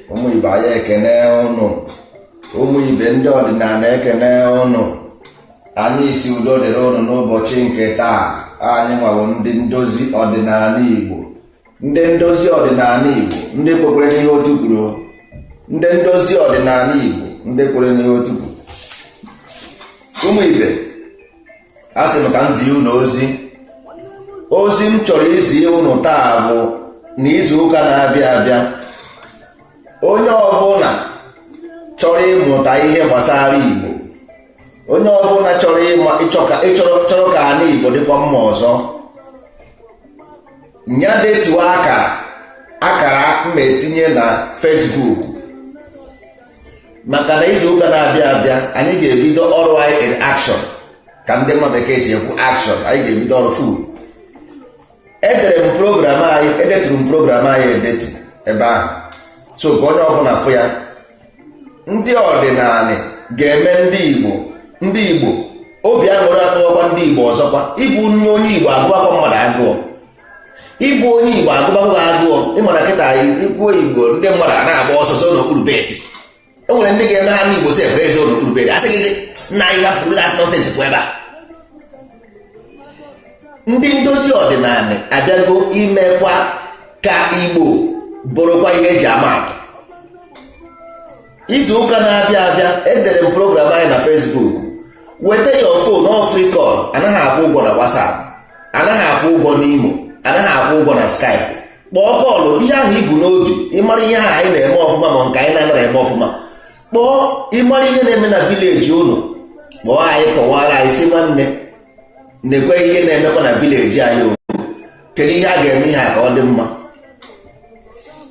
ụmụ ibe anyị ekene ụnụ, ụmụ ibe ndị ọdịnala ekene ụnụ. Anyị isi udo dịrị ụnụ n'ụbọchị nke taa. Anyị nwawo ndị ndozi ọdịnala Igbo, ndị ndozi ọdịnala Igbo, ndị kwekwere n'ihe otu kwuru, ndị ndozi ọdịnala Igbo, ndị kwere n'ihe otu kwuru. Ụmụ ibe, a sị m ka m zie unu ozi m chọrọ izi unu taa bụ n'izu ụka na-abịa abịa, onye ọbụla chọrọ ịmụta ihe gbasara Igbo, onye ọbụla chọrọ ka ana Igbo dịkwa mma ọzọ, nya detuo akara mma etinye na Facebook, maka na izu ụka na-abịa abịa anyị ga-ebido ọrụ anyị in action, ka ndị nwa bekee si ekwu action. Anyị ga-ebido ọrụ full. Edeturu m program anyị edetu ebe ahụ, so ka onye ọbụla fụ ya. Ndị ọdịnala ga-eme ndị Igbo obi aṅụrị akụwakwa ndị Igbo ọzọkwa. Ịbụ onye Igbo agụbakwa mmadụ agụọ, ịbụ onye Igbo agụbakwa agụọ. Ịmara kịta ikwuo Igbo ndị mmadụ a na-agba ọsọsọ n'okpuru bedi. E nwere ndị ga-eme ha n'Igbo si efe eze n'okpuru bedi, a sị gị na anyị hapụrụ dat nọsensị pụ ebe a. Ndị ndozi ọdịnala abịago imekwa ka Igbo bụrụkwa ihe eji ama atụ. Izu ụka na-abịa abịa edere m program anyị na Facebook. Weta ya phone free call, anaghị akwụ ụgwọ na WhatsApp, anaghị akwụ ụgwọ n'Imo, anaghị akwụ ụgwọ na Skype. Kpọọ kọlụ ihe ahụ ibu n'obi, ịmara ihe ahụ anyị na-eme ọfụma ma nke anyị na-anaghị eme ọfụma. Kpọọ ịmara ihe na-eme na vileji unu, kpọọ anyị kọwara anyị si nwanne na-ekwe ihe na-emekwa na vileji anyị, kedu ihe a ga-eme ihe a ka ọ dị mma.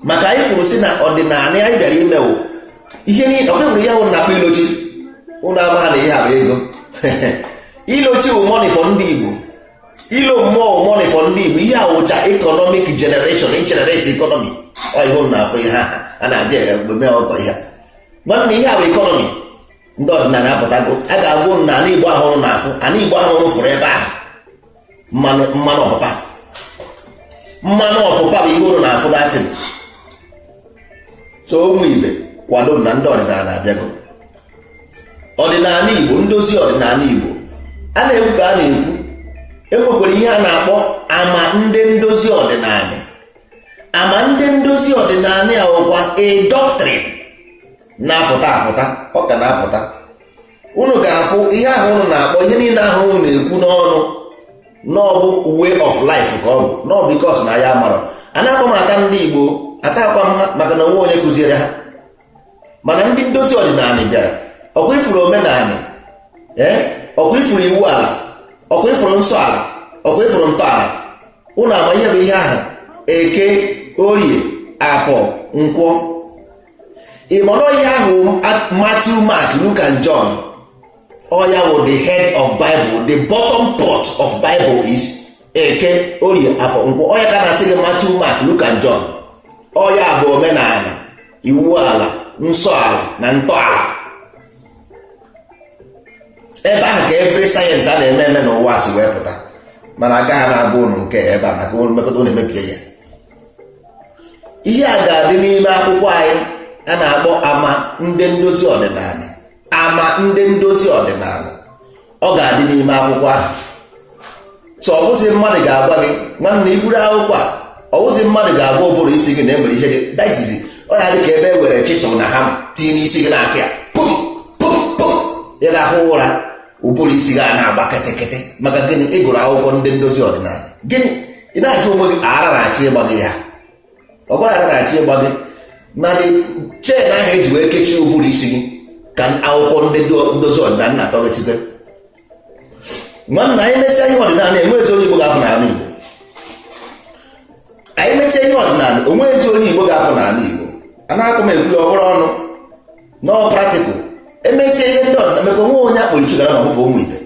Maka anyị kwuru si na ọdịnala anyị bịara imewo ihe niile. Ọ bụrụ ya wụ na-akpọ ilochi, ụnụ amaha na ihe a bụ ego. Ilochi wụ money for ndị Igbo, ilo mmụọ money for ndị Igbo. Ihe awụcha economic generation, generate economy. Ọ ihe ụnụ na-afọ ihe a na-aja mgbe mee ọkọ ihe nwanne, ihe a bụ economy. ndị ọdịnala apụtago, a ga-agwụ na ala Igbo ahụrụ na afụ ala Igbo ahụrụ fụrụ ebe ahụ mmanụ ọpụpa bụ ihe ụrụ na afụ datin. So ụmụ ibe kwado na ndị ọdịnala abịago. Ọdịnala Igbo, ndozi ọdịnala Igbo a na-ekwu ka a na-ekwu, enwekwara ihe a na-akpọ ama ndị ndozi ọdịnala. Ama ndị ndozi ọdịnala ya ọkwa a doctrine na-apụta apụta, ọ ka na-apụta. Unu ga-afụ ihe ahụ unu na-akpọ ihe niile ahụ unu na-ekwu n'ọnụ n'ọbụ way of life ka ọ bụ nọ bikos na ya mara. A na-akpọ m aka ndị Igbo atakwa m ha maka na onwe onye kụziere ha, mana ndị ndozi ọdịnala bịara ọkwa ifuru omenala, ọkwa ifuru iwu ala, ọkwa ifuru nsọ ala, ọkwa ifuru ntọala. Unu ama ihe bụ ihe ahụ Eke, Orie, Afọ, Nkwọ. Ịmọrọ ihe ahụ Matthew, Mark, Luke and John. Oya wo the head of Bible, the bottom part of Bible is Eke, Orie, Afọ, Nkwọ. Oya ka na-asị gị Matthew, Mark, Luke and John. Oya bụ omenala, iwu ala, nsọ ala na ntọala. Ebe ahụ ka every sayensị a na-eme eme n'ụwa si wee pụta, mana agaghị na-abụ ụnụ nke ebe a maka ụnụ mmekọta ụnụ emebie ya. Ihe a ga-adị n'ime akwụkwọ anyị a na-akpọ ama ndị ndozi ọdịnala. Ama ndị ndozi ọdịnala ọ ga-adị n'ime akwụkwọ ahụ. So ọ bụzi mmadụ ga-agwa gị nwanne iburu akwụkwọ a, ọ bụzi mmadụ ga-agwa ụbụrụ isi gị na enwere ihe gị datizi ọ ya dị ka ebe e were chisel na hama tinye n'isi gị n'aka ya pum pum pum, ị na-ahụ ụra ụbụrụ isi gị a na-agba ketekete. Maka gịnị? Ị gụrụ akwụkwọ ndị ndozi ọdịnala. Gịnị? Ị na-ajụ onwe gị ara na-achị ịgba gị ya, ọ bụrụ ara na-achị ịgba gị na dị chen ahụ eji wee kechie ụbụrụ isi gị ka akwụkwọ ndị ndozi ọdịnala na-atọ gị site. Nwanna anyị mesịa ihe ọdịnala enwe ezi onye Igbo ga-apụ n'ala Igbo. Anyị mesịa ihe ọdịnala onwe ezi onye Igbo ga-apụ n'ala Igbo. A na-akụ m ekwu ya ọ bụrụ ọnụ nọọ praktikal. Emesịa ihe ndị ọdịnala maka onwe onye akpọrọ chugara ma ọbụbụ ụmụ ibe.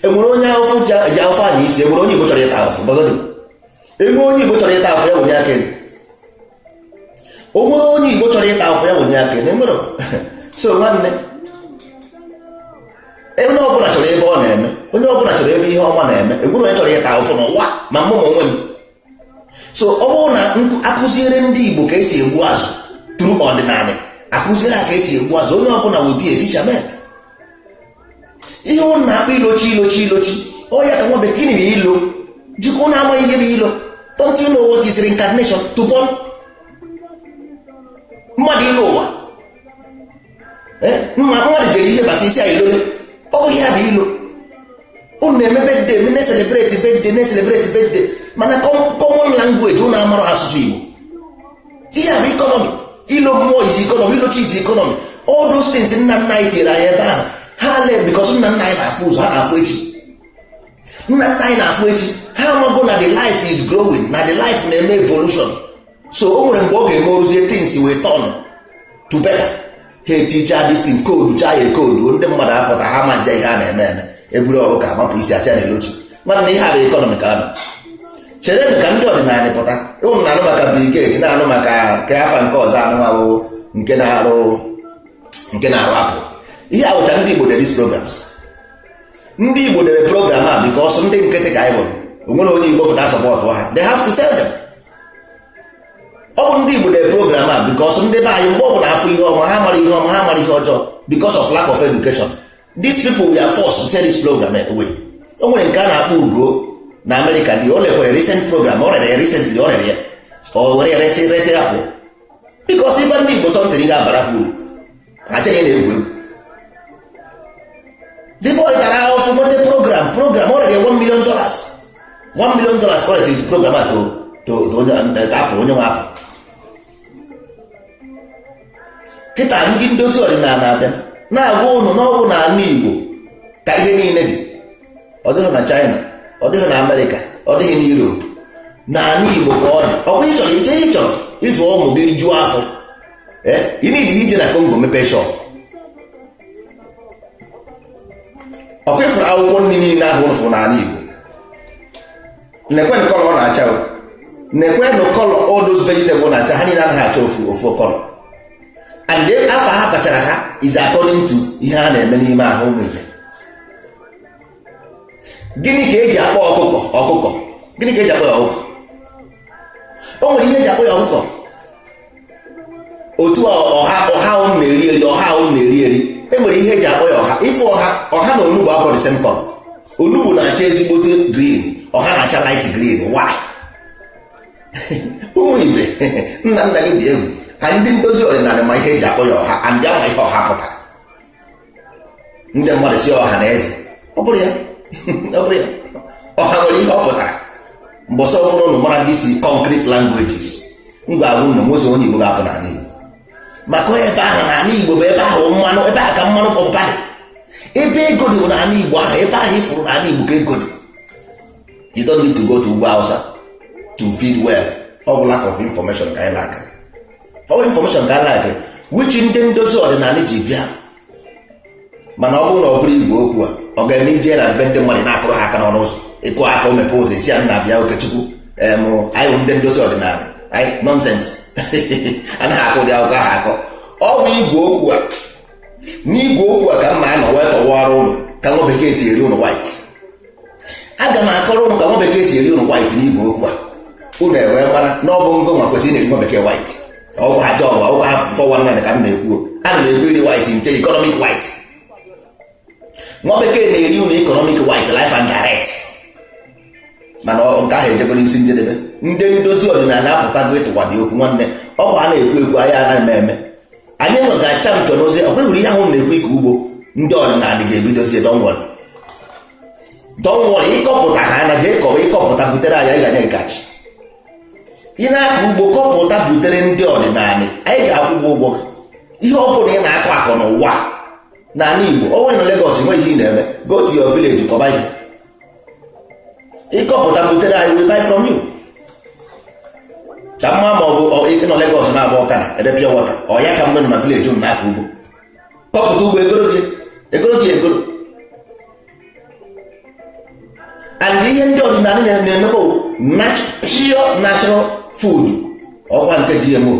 Enwere onye ahụfụ ji ahụfụ anya isi, enwere onye Igbo chọrọ ịta ahụfụ gbagodo. Enwere onye Igbo chọrọ ịta ahụfụ ya wenye aka elu. Onwere onye Igbo chọrọ ịta ahụfụ ya wenye aka elu. Enwere so nwanne onye ọbụla chọrọ ebe ọ na-eme, onye ọbụla chọrọ ebe ihe ọma na-eme. Enwere onye chọrọ ịta ahụfụ n'ụwa ma mụ ma onwe m. So ọ bụrụ na akụziere ndị Igbo ka esi egbu azụ tụrụ ọdịnala, akụziere ha ka esi egbu azụ, onye ọbụla will be a fisherman. Ihe ụnụ na-akpọ ilochi ọya ka nwa bekee bụ ilo jikwa na amaghị ihe bụ ilo. Don't you know what is reincarnation? To born mmadụ ilo ụwa, mmadụ jere ihe bata isi a ilole, ọ bụ ihe bụ ilo. Unu na-eme birthday, na-celebrate birthday, mana common language unu amara asụsụ Igbo. Ihe bụ economy. Ilo mmụọ is economy, ilochi is economy. All those things nna nna anyị tinyere anyị ebe ahụ ha lee because nna nna anyị na-afụ ụzọ, ha na-afụ echi. Nna nna anyị na-afụ echi, ha amago na the life is growing, na the life na-eme evolution. So o nwere mgbe ọ ga-eme oruzie things wee turn to better. Ha eticha this thing code cha ya code, ndị mmadụ apụta ha mazie ihe a na-eme eme, eburu ọgụ ka mapụ isi asị a na-elochi. Mana na ihe a bụ economy ka anọ. Chere ka ndị ọdịnala pụta. Ụnụ na-anụ maka Bill Gates, na-anụ maka ka afa nke ọzọ anụmanụ nke na-arụ apụ. Ihe awụcha ndị Igbo dere these programs. Ndị Igbo dere program a because ndị nkịtị ka anyị bụ onwere onye Igbo pụta sọpọtụ ha, they have to sell them. Ọ bụ ndị Igbo dere program a because ndị be anyị mgbe ọ bụla afọ ihe ọma ha mara ihe ọma, ha mara ihe ọjọọ because of lack of education. These people were forced to sell this program away. O nwere nke a na-akpọ Ugo na America dị o lekwere recent program, o rere ya recently, o rere ya o were resi apụ because ibe ndị Igbo sọntịrị ga-abara uru achịghị na-egwu egwu. The boy dara ahụfụ mote program ọ rere $1 million $1 million kọrịtị program a tapụ onye nwe apụ. Kịta ndị ndozi ọdịnala abịa na-agwa ụnụ n'ọgwụ n'ala Igbo ka ihe niile dị. Ọ dịghị na China, ọ dịghị na Amerịka, ọ dịghị na Europe. N'ala Igbo ka ọ dị. Ọ bụ ịchọrọ ike ịchọrọ ịzụ ụmụ gị juo afọ, ị niile ije na Congo mepee shop. Ọ kwefuru akwụkwọ nri niile ahụ ụnụ n'ala Igbo. Nekwenụ kọlọ ọ na-acha, nekwenụ kọlọ all those vegetables na-acha, ha niile anaghị acha ofu kọlọ. And and after ha kpachara ha is according to ihe a na-eme n'ime ahụ ụmụ ibe. Gịnị ka eji akpọ ọkụkọ? Gịnị ka eji akpọ ya ọkụkọ? O nwere ihe eji akpọ ya ọkụkọ. Otu ọha ụnụ na-eri eri enwere ihe eji akpọ ya ọha. Ife ọha na onugbu abụọ the same color. Onugbu na-acha ezigbote green, ọha na-acha light green. Why? Ụmụ ibe nna gị dị egwu ha ndị ndozi ọdịnala ma ihe eji akpọ ya ọha and ya ma ihe ọha pụtara. Ndị mmadụ si ọha na eze ọ bụrụ ya ọha nwere ihe ọ pụtara. Mbọsọ ọhụrụ ụnụ mara ndị si concrete languages ngwa agwụ na mozi onye Igbo ga-apụ n'ala Igbo maka ebe ahụ n'ala Igbo bụ ebe ahụ mmanụ, ebe ahụ ka mmanụ pọpụpa dị, ebe ego dị bụ n'ala Igbo ahụ, ebe ahụ ịfụrụ n'ala Igbo ka ego dị. You don't need to go to Ugwu Hausa to feed well. All lack of information ka anyị lack. All information ka anyị lack which ndị ndozi ọdịnala ji bịa. Mana ọ bụrụ na ọ bụrụ igwe okwu a ọ ga-eme ije na mbe ndị mmadụ na-akụrụ ha aka n'ọnụ ụzọ ịkụ aka o mepe ụzọ isi a nna bịa Okechukwu anyị ndị ndozi ọdịnala anyị nọnsens anaghị akụ ụdị akụkọ ahụ akọ. Ọ bụ igwe okwu a n'igwe okwu a ka mma anọ wee tọwa ọrụ ụlọ ka nwa bekee si eri ụlọ white. Aga m akọrọ ụnụ ka nwa bekee si eri ụlọ white n'igwe okwu a ụnụ ewee mara na ọ bụ ngo nwa kwesịrị na-eri nwa bekee white. Ọgwụ ha jọọ ọgwụ ha 419 ka m na-ekwu ana m ekwu iri white nke economic white. Nwa bekee na-eri ụlọ economic white life and direct. Mana nke ahụ ejegoro isi njedebe. Ndị ndozi ọdịnala apụtago ịtụwa dị okwu nwanne ọkwa a na-ekwu ekwu anyị anaghị eme. Anyị nwega champion ozi ọ bụrụ ihe ahụ na-ekwu ike ugbo ndị ọdịnala ga-ebidozie don't worry ịkọpụta ha na jee kọwa ịkọpụta butere anyị anyị ga-anye gachi. Ị na-akọ ugbo kọpụta butere ndị ọdịnala anyị ga-akwụ ụgwọ gị. Ihe ọ bụla ị na-akọ akọ n'ụwa n'ala Igbo ọ nwere na Lagos nweghị ihe ị na-eme go to your village kọba ihe ịkọpụta butere anyị we buy from you. Ka mma ma ọ bụ nọ Lagos na-agba ọkada ede pure water ọ ya ka mgbe nọ na village ụnụ na-akọ ugbo kọpụta ugbo egoro gị and ihe ndị ọdịnala na-emekwa pure natural food ọkwa nke GMO.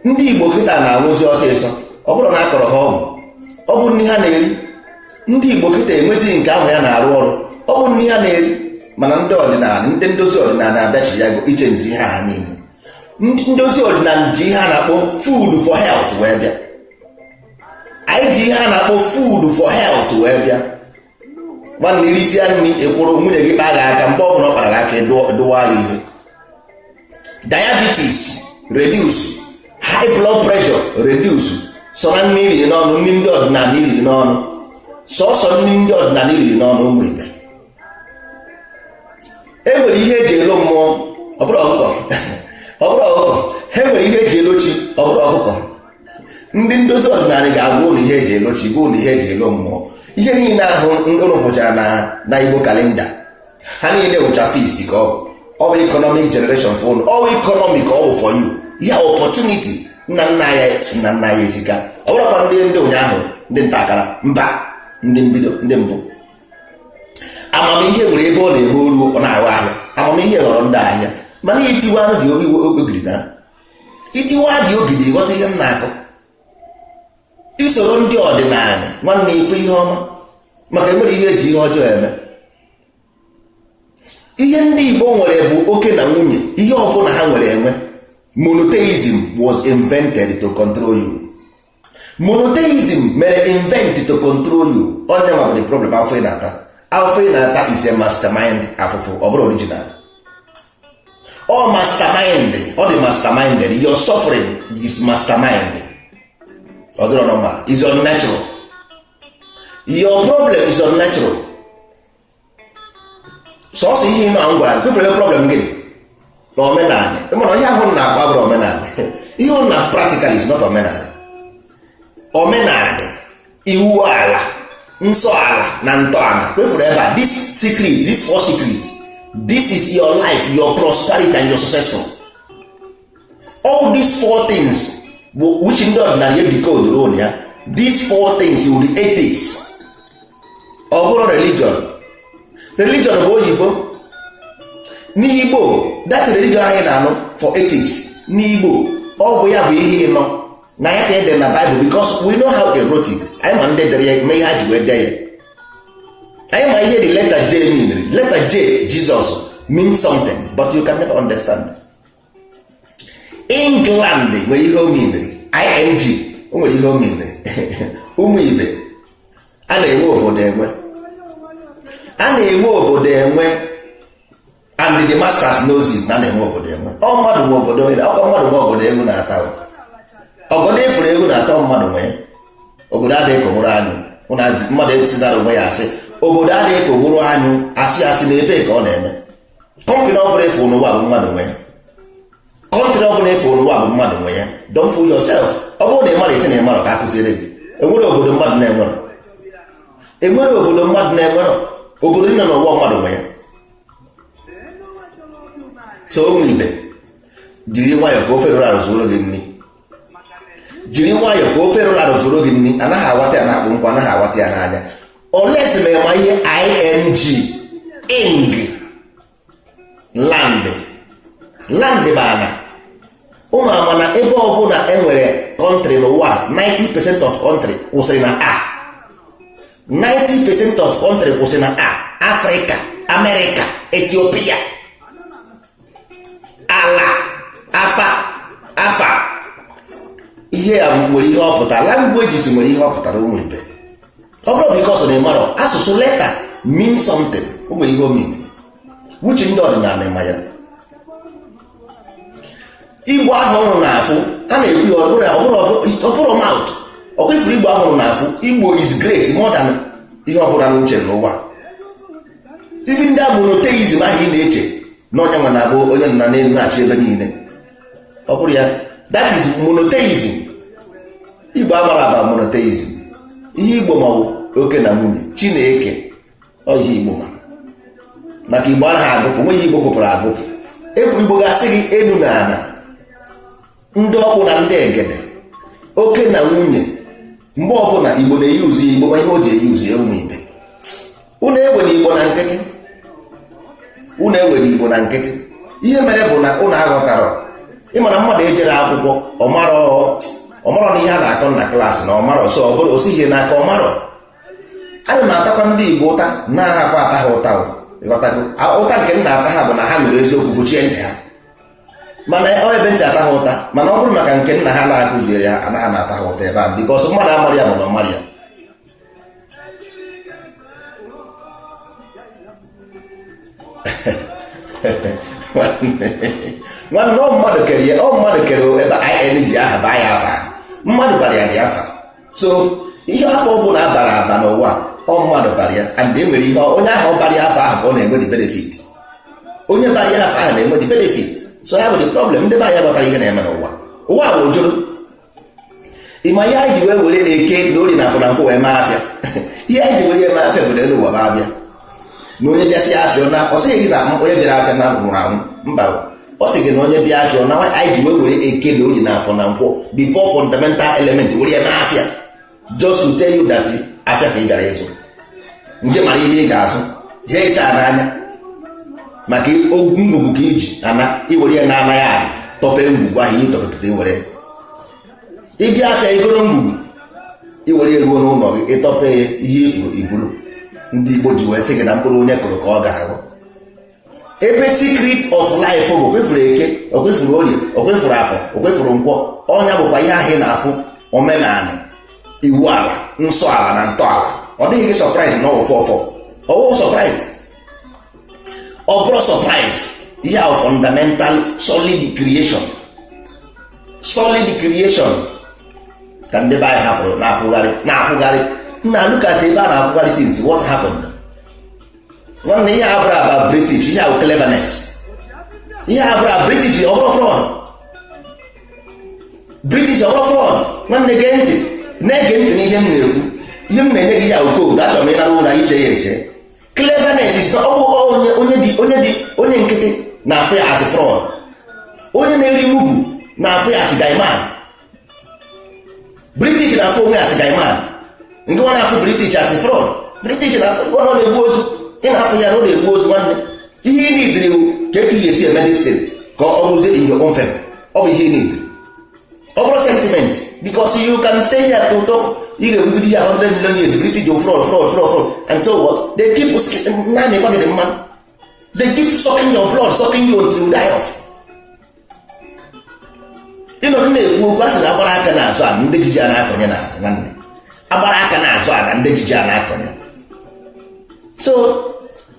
Ndị Igbo kịta na-anwụzi ọsịsọ ọ bụrụ na akọrọ ha ọ bụ nri ha na-eri. Ndị Igbo kịta enwezighị nke ahụ ya na-arụ ọrụ ọ bụ nri ha na-eri. Mana ndị ọdịnala ndị ndozi ọdịnala abịachi ya iche nji ihe ha niile. Ndị ndozi ọdịnala ji ihe a na-akpọ food for health wee bịa. Anyị ji ihe a na-akpọ food for health wee bịa. Nwanne irisia nri ekwuru nwunye gị kpaa gị aka mgbe ọ bụla ọ kpara gị aka dụwa ya ihe. Diabetes reduce, high blood pressure reduce. So na nri riri n'ọnụ nri ndị ọdịnala iriri n'ọnụ sọsọ nri ndị ọdịnala iriri n'ọnụ ụmụ ibe. E nwere ihe eji elo mmụọ ọ bụrụ ọkụkọ e nwere ihe eji elo chi ọ bụrụ ọkụkọ. Ndị ndozi ọdịnala ga-agwa ụlọ ihe eji elo chi bụ ụlọ ihe eji elo mmụọ. Ihe niile ahụ ụlọ fụchara na Igbo kalenda ha niile wụcha feast ka ọ bụ economic generation for ụlọ ọ bụ economic ọ bụ for you ya opportunity. Nna nna ya ezika ọ bụrụkwa ndị ụnyaahụ ndị ntakara mba ndị mbido ndị mbụ. Amamihe nwere ebe ọ na-eme oru ọ na-ahụ ahịa. Amamihe ghọrọ ndị ahịa mana itiwa dị ogidi na itiwa dị ogidi ịghọta ihe m na-akọ. Isoro ndị ọdịnala nwanne ife ihe ọma maka enwere ihe eji ihe ọjọọ eme. Ihe ndị Igbo nwere bụ oke na nwunye. Ihe ọbụla ha nwere enwe. Monotheism was invented to control you. Monotheism mere invent to control you. Onye ma bụ the problem afọ ị na-ata. Afọ ị na-ata is a mastermind afụfụ ọ bụrụ original. All mastermind ọ dị masterminded. Your suffering is mastermind. Ọ dịrọ normal is unnatural. Your problem is unnatural. Sọsọ ihe ị nọ ngwara gụfere problem gị na omenala. Mana ihe ahụ na-akpa bụrụ omenala. Ihe ọ na practical is not omenala. Omenala, iwu ala, nsọ ala na ntọala kwefuru ebe a. This secret, this four secret, this is your life, your prosperity and your successful. All these four things which ndị ọdịnala ya decode role ya. These four things will be ethics. Ọ bụrụ religion bụ oyibo. N'Igbo that religion anyị na-anụ for ethics n'Igbo ọ bụ ya bụ ihe ịnọ na ya ka ede na Bible because we know how they wrote it. Anyị ma ndị dere ya, ma ihe ha ji wee dee ya. Anyị ma ihe the letter J mean. Letter J, Jesus, means something, but you can never understand. England nwere ihe o mean, ING o nwere ihe o mean. Ụmụ ibe, a na-enwe obodo enwe, and the masters knows it na na-enwe obodo enwe. Ọ mmadụ nwe obodo enwe, ọkọ mmadụ nwe obodo egwu na-ata obodo efuru egwu na-ata mmadụ nwe. Obodo adịghị ka ogburu anyụ, mmadụ etinara onwe ya asị obodo adịghị ka ogburu anyụ asị na ebe ka ọ na-eme. Kọmpanị ọbụla efu n'ụwa bụ mmadụ nwe ya. Kọntrị ọbụla efu n'ụwa bụ mmadụ nwe ya. Don't fool yourself. Ọ bụrụ na ị mara isi na ị mara ka akụziere gị. Enwere obodo mmadụ na-enwere. Enwere obodo mmadụ na-enwere. Obodo dị n'ụwa mmadụ nwe ya. So ụmụ ibe, jiri nwayọọ ka ofe rụrụ arụ zụrụ gị nri. Jiri nwayọọ ka ofe rụrụ arụ zụrụ gị nri. Anaghị awata ya na-akpụ nkwa, anaghị awata ya n'anya. Oles ma ma ihe ing land bụ ana. Ụmụ ama na ebe ọbụla enwere kọntrị n'ụwa 90% of country kwụsịrị na A. 90% of country kwụsịrị na A. Africa, America, Ethiopia, ala, afa. Ihe ya nwere ihe ọpụtara. Languages nwere ihe ọpụtara ụmụ ibe. Ọ bụrụ because na ịmarọ asụsụ letter mean something. O nwere ihe o mean. Wuchi ndị ọdịnala ma ya. Igbo ahụrụ na-afụ a na-ekwu ya ọbụrụ mouth. Ọ kwefuru Igbo ahụrụ na-afụ Igbo is great more than ihe ọbụla n'uche n'ụwa. Even ndị monotheism ahụ ị na-eche na onye nwe na-abụ onye nna n'elu na-achị ebe niile. Ọ bụrụ ya, that is monotheism. Igbo amara aba monotheism. Ihe Igbo maọbụ oke na nwunye Chineke ọhịa Igbo ma maka Igbo anaghị agụpụ, nweghị Igbo gụpụrụ agụpụ. Ekwu Igbo ga-asị gị enu na ana, ndị ọkpụ na ndị egede, oke na nwunye. Mgbe ọbụla Igbo na-eyuzu Igbo ma ihe o ji eyuzu ya ụmụ ibe. Unu ewere Igbo na nkịtị. Ihe mere bụ na unu aghọtara. Ịmara mmadụ ejere akwụkwọ ọmarọ na ihe a na-akọ na klaasị na ọmarọ ọsọ ọ bụrụ osi ihe n'aka ọmarọ. Ana m atakwa ndị Igbo ụta na-ahakwa ata ha ụta. Ịghọtago ụta nke m na-ata ha bụ na ha mere eziokwu fụchie ntị ha, mana ọ ebe ntị ata ha ụta. Mana ọ bụrụ maka nke nna ha na-akụziere ya anaghị m ata ha ụta ebe a bikọs mmadụ amara ya bụ na ọmara ya. Nwanne ọ mmadụ kere ya, ọ mmadụ kere ebe ING aha baa ya afa, mmadụ bara ya dị afa. So ihe afọ ọ bụla bara aba n'ụwa ọ mmadụ bara ya, and enwere ihe onye ahụ bara ya afa ahụ ka ọ na-enwe the benefit. Onye bara ya afa ahụ na-enwe the benefit. So ya bụ the problem. Ndị ba ya batara ihe na-eme n'ụwa. Ụwa bụ ojoro. Ịma ihe anyị ji wee were eke na ori na afọ na nkwụ wee mee afịa. Ihe anyị ji were eme afịa bụ n'elu ụwa bụ abịa. Na onye bịasị afịa na ọ sịghị gị na onye bịara afịa na nwụrụ anwụ. Mba, ọ sị gị na onye bịa afịa na anyị ji wee were eke na ori na afọ na nkwụ before fundamental element were eme afịa. Just to tell you that afịa ka ị gara ịzụ. Nje mara ihe ị ga-azụ. Jee ịsa n'anya. Maka ngwugwu ka iji ana iwere ya na anaghị adị tọpe ngwugwu ahụ ịtọpụta iwere ịbịa afịa igoro ngwugwu iwere eruo n'ụlọ gị ịtọpe ihe ifuru iburu. Ndị Igbo ji wee sị gị na mkpụrụ onye kụrụ ka ọ ga-aghọ. Ebe secret of life bụ okwefuru eke, okwefuru orie, okwefuru afọ, okwefuru nkwọ. Ọnya bụkwa ihe ahụ ị na-afụ omenala, iwu ala, nsọ ala na ntọala. Ọ dịghị gị surprise na ọwụ surprise. Ọ bụrụ surprise. Ihe ahụ fundamental solid creation ka ndị be anyị hapụrụ na-akwụgharị. Nna look at ebe a na-akwụgharị since what happened. Nwanne ihe abụrụ aba British, ihe ahụ cleverness. Ihe abụrụ British ọ bụrụ fraud. British ọ bụrụ fraud. Nwanne gee ntị, na-ege ntị n'ihe m na-ekwu. Ihe m na-enye gị ihe ahụ code, achọrọ m ịnara ụra iche ya eche. Cleverness is not onye nkịtị na-afụ ya as fraud. Onye na-eri mugu na-afụ ya as gaiman. British na-afụ onwe as gaiman. Ndị nwa na-afụ British as fraud. British na-afụ ọ na-egbu ozu. Ị na-afụ ya na ọ na-egbu ozu nwanne. Ihe ị nidiri ka eke ga-esi eme destin ka ọ bụzie in your own favor. Ọ bụ ihe ị nidiri. ọ bụrụ sentiment, because you can stay here to talk. You ga ebugodo ya 100 million years british jo fraud and so what they keep na me kwagide mman, they keep sucking your blood, sucking you until you die off. ịnọdụ na-ekwu okwu asị na agbara aka na-azụ a ndị jiji a na-akọnye na nwanne, agbara aka na-azụ a na ndị jiji a na-akọnye. So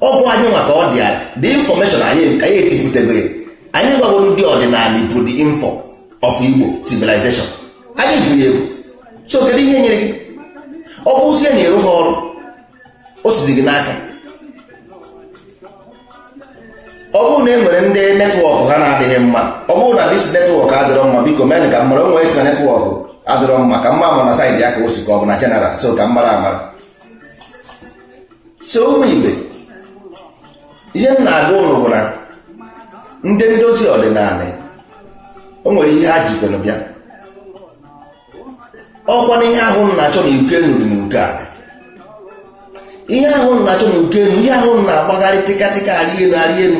ọ bụ anyị nwa ka ọ dị ala the information anyị etipụtabere, anyị gwago ndị ọdịnala bụ the info of Igbo civilization, anyị bụ ya egwu. So kedu ihe nyere gị? Ọ bụzie na ịrụ ha ọrụ o sizi gị n'aka. Ọ bụrụ na e nwere ndị netwọk ha na-adịghị mma, ọ bụrụ na dis netwọk adịrọ mma, biko mee ka mara onwe si na netwọk adịrọ mma ka mma ama na saịdị ya ka o si ka ọ bụ na general, so ka mara amara. So ụmụ Igbo, ihe m na-agwa ụnụ bụ na ndị ndozi ọdịnala o nwere ihe ha jikwenụ bịa. Ọkwa na ihe ahụ na-achọ na uke enu dị n'uke ala, ihe ahụ na-achọ na uke enu, ihe ahụ na-agbagharị tịkatịka arị enu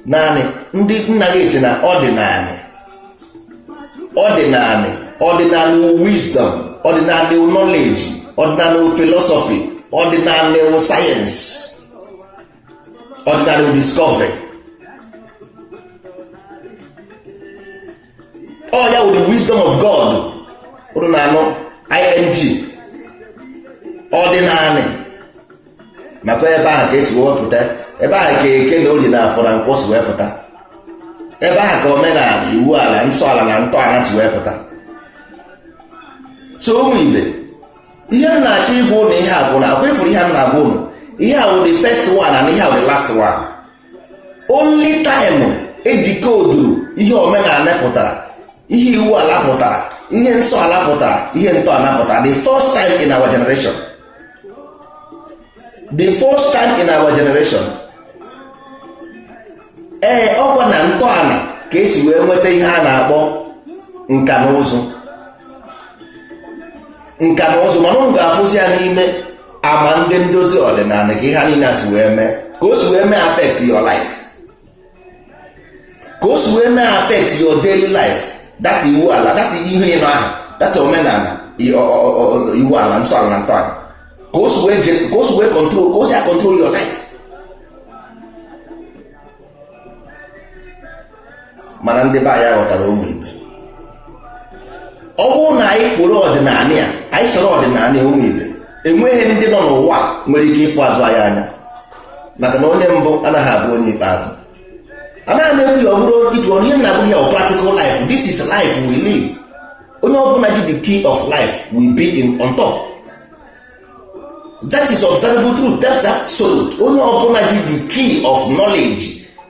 naanị ndị nna gị si na ọdịnala wisdom, ọdịnala knowledge, ọdịnala philosophy, ọdịnala science, ọdịnala discovery. Ọ ya wụ the wisdom of God, ọdịnala ing ọdịnala, makwa ebe ahụ ka esi wepụta, ebe ahụ ka eke na orie na afọ na nkwọ si wepụta, ebe ahụ ka omenala, iwu ala, nsọ ala na ntọala si wepụta. So ụmụ Igbo, ihe m na-achọ ịgwa ụnụ ihe a bụ na akwa ifuru ihe m na-agwa ụnụ, ihe a wụ the first one and ihe a wụ the last one. Only time edikoduru ihe omenala pụtara, ihe iwu ala pụtara, ihe nsọ ala pụtara, ihe ntọala pụtara, the first time in our generation. The first time in our generation. Ọkwa na ntọala ka esi wee nweta ihe a na-akpọ nka na ụzụ. Nka na ụzụ, mana ụnụ ga-afụzi ya n'ime ama ndị ndozi ọdịnala ka ihe a niile si wee mee, ka o si wee mee affect your life, ka o si wee mee affect your daily life. That iwu ala, that ihe ịnọ ahụ, that omenala, iwu ala, nsọ ala na ntọala, ka o si wee control, ka o si control your life. Mana ndị be anyị aghọtara ụmụ Igbo. Ọ bụrụ na anyị kpụrụ ọdịnala ya, anyị soro ọdịnala ya, ụmụ Igbo, enweghị ndị nọ n'ụwa nwere ike ịfụ azụ anyị anya, maka na onye mbụ anaghị abụ onye ikpeazụ. Anaghị m ekwu ya ọ bụrụ ịtụ ọrụ, ihe na-abụghị ya practical life. This is life we live. Onye ọbụla ji the key of life will be on top. That is observable truth. That's absolute. Onye ọbụla ji the key of knowledge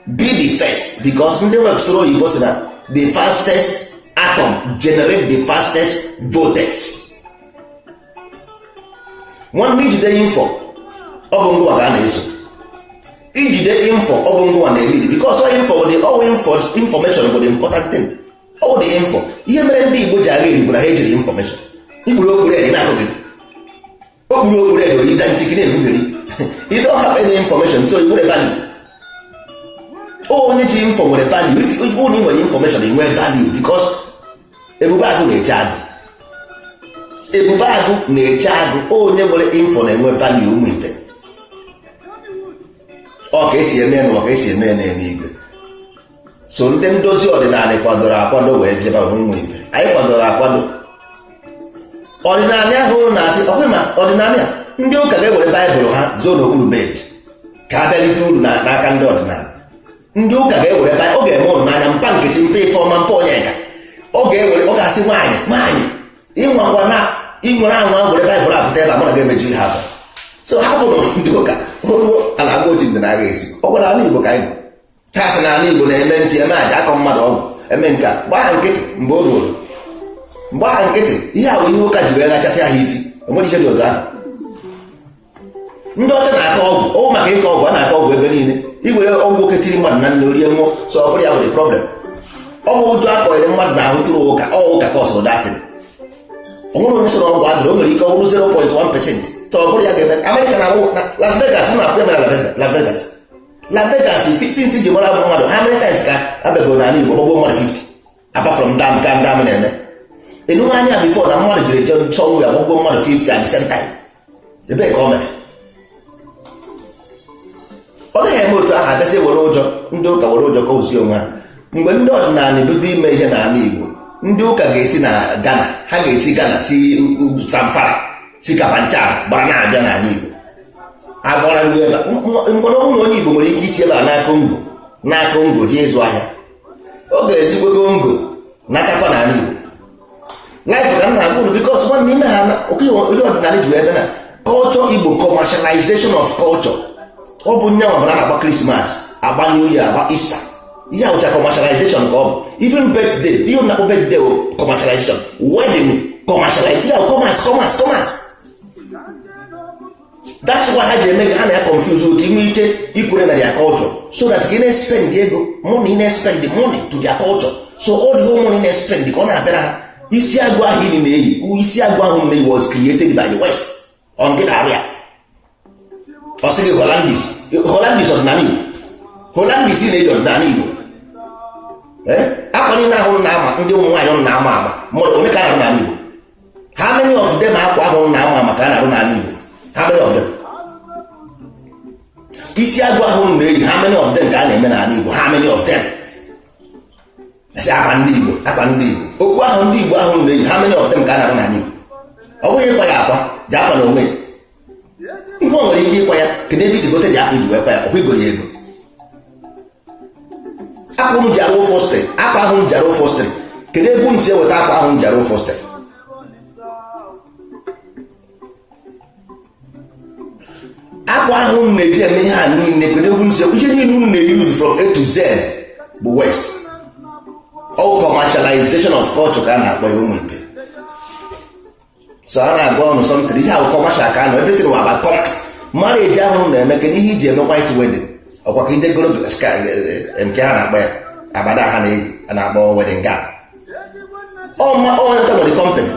be the first, because ndị wepụtara oyibo si na the fastest atom generate the fastest vortex. Nwanne ijide info ọ bụ ngwa ga na-eso, ijide info ọ bụ ngwa na-elide, because information bụ the important thing. All the info, ihe mere ndị Igbo ji agha Igbo na ha ejiri information. Igburu okpuru edi na-akụgị, okpuru okpuru edi oyida nchiki na-egbugeri. You don't have any information, so you nwere value. Onye ji info nwere value. If you nwere information, you nwere value, because ebube agụ na-eche agụ, ebube agụ na-eche agụ. Onye nwere info na-enwe value. Ụmụ Igbo, ọ ka esi eme n'ụwa, ka esi eme n'eluigwe. So ndị ndozi ọdịnala kwadoro akwado wee bịaba ụmụ Igbo. Anyị kwadoro akwado ọdịnala ahụ na-asị ọkwe, ma ọdịnala ndị ụka ga-ewere baịbụl ha zoo n'okpuru bed ka ha bịalite uru n'aka ndị ọdịnala. Ndị ụka ga-ewere baịbụl, ọ ga-eme ụnụ n'anya mpa nkechi, mpa ife ọma, mpa onyeka. Ọ ga-asị nwaanyị ịnwakwa na ịnwere anwa were baịbụl apụta ebe a mụ na ga-emeju ihe afọ. So ha bụrụ ndị ụka hụrụ ala agba oji ndị na-agha esi. Ọ gwara ala Igbo ka anyị ha sị na ala Igbo na-eme ntị, eme aja, akọ mmadụ ọgwụ, eme nka, gbaa nkịtị mgbe o ruoro, mgbagha nkịtị. Ihe a bụ ihe ụka ji wee gachasị ahụ isi. O nwere ihe dị otu ahụ. Ndị ọcha na-akọ ọgwụ, ọ maka ịkọ ọgwụ, a na-akọ ọgwụ ebe niile. Iwere ọgwụ oke tiri mmadụ na nne orie nwụọ, so ọ bụrụ ya bụ the problem. Ọ bụ ụjọ akọnyere mmadụ na ahụ tụrụ ụka, ọ ụka ka ọsọ datịn. Ọ nwere onye soro ọgwụ adịrị, o nwere ike ọ bụrụ 0.1%. So ọ bụrụ ya ga-eme. Amerịka na Las Vegas, m na-apụ ya mere Las Vegas since ji mara bụ mmadụ, how many times ka abịago n'ala Igbo gbagbo mmadụ 50 apart from dam ka ndam na-eme. enughe anya before na mmadụ jiri je chọọ ya gbagwo mmadụ 50 at the same time. Ebe ka o mere ọ naghị eme otu ahụ abịazi were ụjọ ndị ụka were ụjọ ka ozi onwe ha. Mgbe ndị ọdịnala bido ime ihe n'ala Igbo, ndị ụka ga-esi na Ghana, ha ga-esi Ghana si Zamfara si Kafanchan gbara na-abịa n'ala Igbo agbara ndị ebe mgbe ọ bụrụ na onye Igbo nwere ike isi ebe a n'aka ngo ji ịzụ ahịa, ọ ga-ezigbo ngo natakwa n'ala Igbo life ka m na-agwa unu because nwanne ime ha onye ọdịnala ji ebe na culture Igbo, commercialization of culture. Ọ bụ nye nwa bụla na-agba Christmas, agba New Year, agba Easter, ihe ahụcha commercialization ka ọ bụ. Even birthday, ihe na-akpọ birthday commercialization, wedding commercialization, yeah, commerce. That's why ha ji eme ha na ya confuse ka inwe ike ikwere na their culture so that ka ị na-spend ego money, na-spend the money to their culture, so all the whole money na-spend ka ọ na-abịara ha. Isi agụ ahụ ị na-eyi, isi agụ ahụ na-eyi was created by the West on the area. Ọ sị gị Hollandis ọdịnala Igbo, Hollandis na-eji ọdịnala Igbo. Akwa niile ahụ na-ama ndị ụmụ nwaanyị na-ama ama onye ka na-arụ n'ala Igbo? How many of them akwa ahụ na-ama ama ka a na-arụ n'ala Igbo? How many of them? Isi agụ ahụ na-eyi, how many of them ka a na-eme n'ala Igbo? How many of them? Esi akwa ndị Igbo. Okwu ahụ ndị Igbo ahụ na-eyi, how many of them ka a na-arụ n'ala Igbo? Ọ bụghị ịkwa ya akwa, ji akwa na onwe ya. Nke o nwere ike ịkwa ya, kedu ebe isi gote ji akwa iji wee kwa ya? Ọkwa igoro ya ego. Akwa m ji arụ fọstrị, akwa ahụ m ji arụ fọstrị, kedu ebe m si eweta akwa ahụ m ji arụ fọstrị? Akwa ahụ m na-eji eme ihe a niile, kedu ebe m si ihe niile m na-use from A to Z bụ West. All commercialization of culture ka a na-akpọ ya ụmụ ibe. So a na-agwa ọnụ something, ihe ahụ commercial ka anọ, everything wa about commerce. Marriage ahụ na-eme kedu ihe iji eme white wedding? Ọkwa ka ije goro nke ha na-akpa ya abada ha na-akpọ wedding gown. Ọnyeta nwere company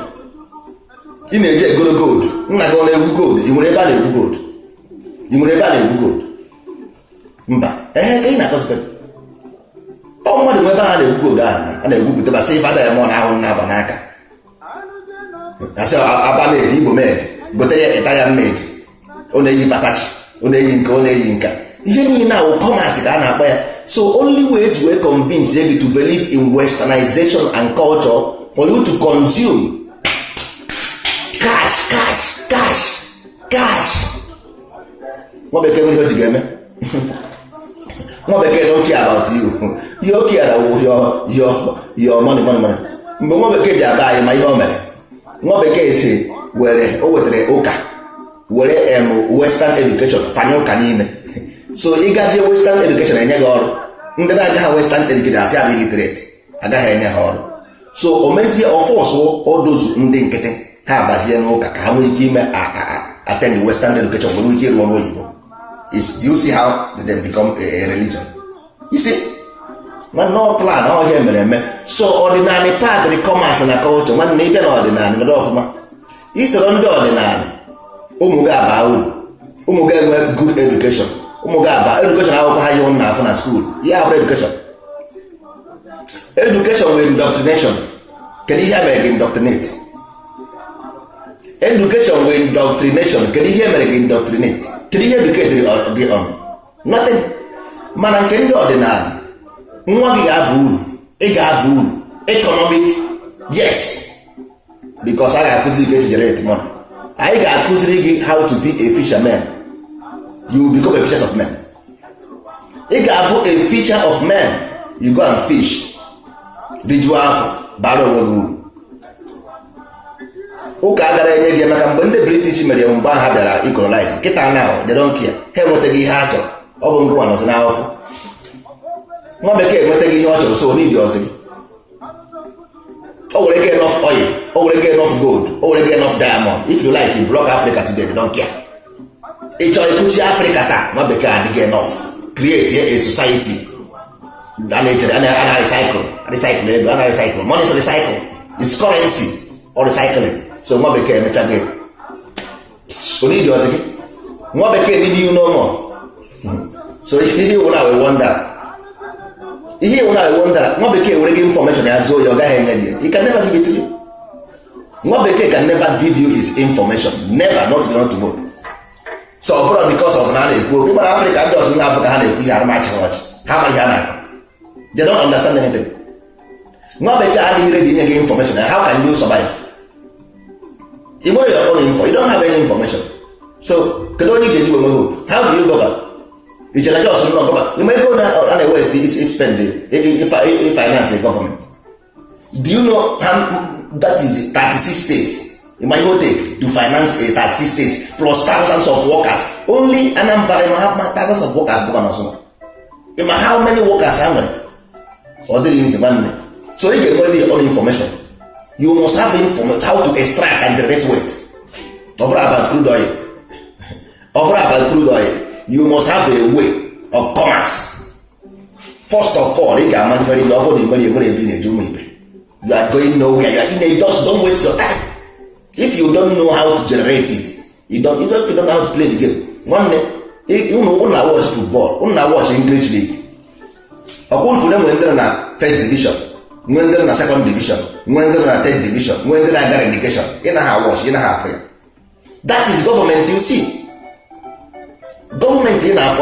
ị na-eji egoro gold, nna gị ọ na-egwu gold, ị nwere ebe a na-egwu gold? Mba, ehe ka ị na-akọzikwa mmadụ nwe ebe ha na-egwu gold ahụ a na-egwupụta ba silver diamond ahụ na-aba n'aka asị aba med, Igbo med, gote ya Italian med, ọ na-eyi Versace, ọ na-eyi nka ihe niile ahụ commerce ka a na-akpọ ya. So only way to convince you to believe in westernization and culture for you to consume cash. Nwa bekee nwere ihe o ji ga-eme. Nwa bekee don't care about you. You care about your money. Mgbe nwa bekee ji aba anyị ma ihe o mere, nwa bekee si o wetere ụka were western education fanye ụka n'ime. So ịgazie western education enye gị ọrụ, ndị na-agaghị western education asị abụ illiterate agaghị enye ha ọrụ. So o mezie ọfọsụ odozu ndị nkịtị ha abazie n'ụka ka ha nwee ike ime attend western education nwere ike ịrụ ọrụ oyibo. Do you see how they become a religion? You see, no plan, all here mere eme. So ordinary part the commerce na culture nwanne ịbịa na ọdịnala nọdụ ọfụma isoro ndị ọdịnala, ụmụ gị aba uru, ụmụ gị enwe good education, ụmụ gị aba education akwụkwọ ha ihe na afọ na school. Ya abụrụ education with indoctrination. Kedu ihe mere gị indoctrinate? Education with indoctrination, kedu ihe mere gị indoctrinate? Kedu ihe educate gị on? Nothing. Mana nke ndị ọdịnala, nwa gị ga-aba uru, ị ga-aba uru economic, yes, because a ga-akụziri gị to generate money. Anyị ga-akụziri gị how to be a fisherman. You will become a fisher of men. Ị ga-abụ a fisher of men. You go and fish, rijuo afọ, bara onwe gị uru. Ụka agara enye gị maka mgbe ndị British mere mgbe ha bịara ecolonize, kịta now they don't care. Ha enwetaghị ihe ha chọrọ, ọ bụ ngụwa nọzi n'afọ. Nwa bekee enwetaghị ihe ọ chọrọ, so need ọzọ. O were gị enough oil, o were gị enough gold, o were gị enough diamond. If you like, you block Africa today, they don't care. Ị chọrọ ịkụchi Africa taa, nwa bekee adịghị enough. Create a society. A recycle ego, a recycle. Money is recycle. It's currency or recycling. So nwa bekee emechaghị. Onye dị ọzọ gị. Nwa bekee need you no more. So ihe wụ na we wonder. Nwa bekee were gị information ya zuo ya ọ gaghị enye gị. He can never give it to you. nwa bekee can never give you his information, never, not tomorrow. So ọ bụrụ because of na a na-ekwu okwu mana Africa ndị ọzọ na-afọ ha na-ekwu ihe arụmachi ọchị ha mara ihe a na-akụ, they don't understand anything. Nwa bekee adịghị ready inye gị information, how can you survive? You nwere your own info, you don't have any information. So kedu onye ga-eji onwe hope? How do you go back? You chere just no go back. You may go na West is spend finance the government. Do you know how that is 36 states? You might go take to finance a 36 states plus thousands of workers. Only Anambra might have thousands of workers. How many workers are there? Or there is one. So you get your own information. You must have information how to extract and generate weight. Over about crude oil. You must have a way of commerce. First of all, you are going nowhere. You are in a dust. Don't waste your time. If you don't know how to generate it, you don't know how to play the game. One day, you know, when I watch football, when I watch English league, I come for them when they're in first division, when they're in second division, when they're in third division, when they're in education. You know how watch, you know how fair. That is government. You see, government in our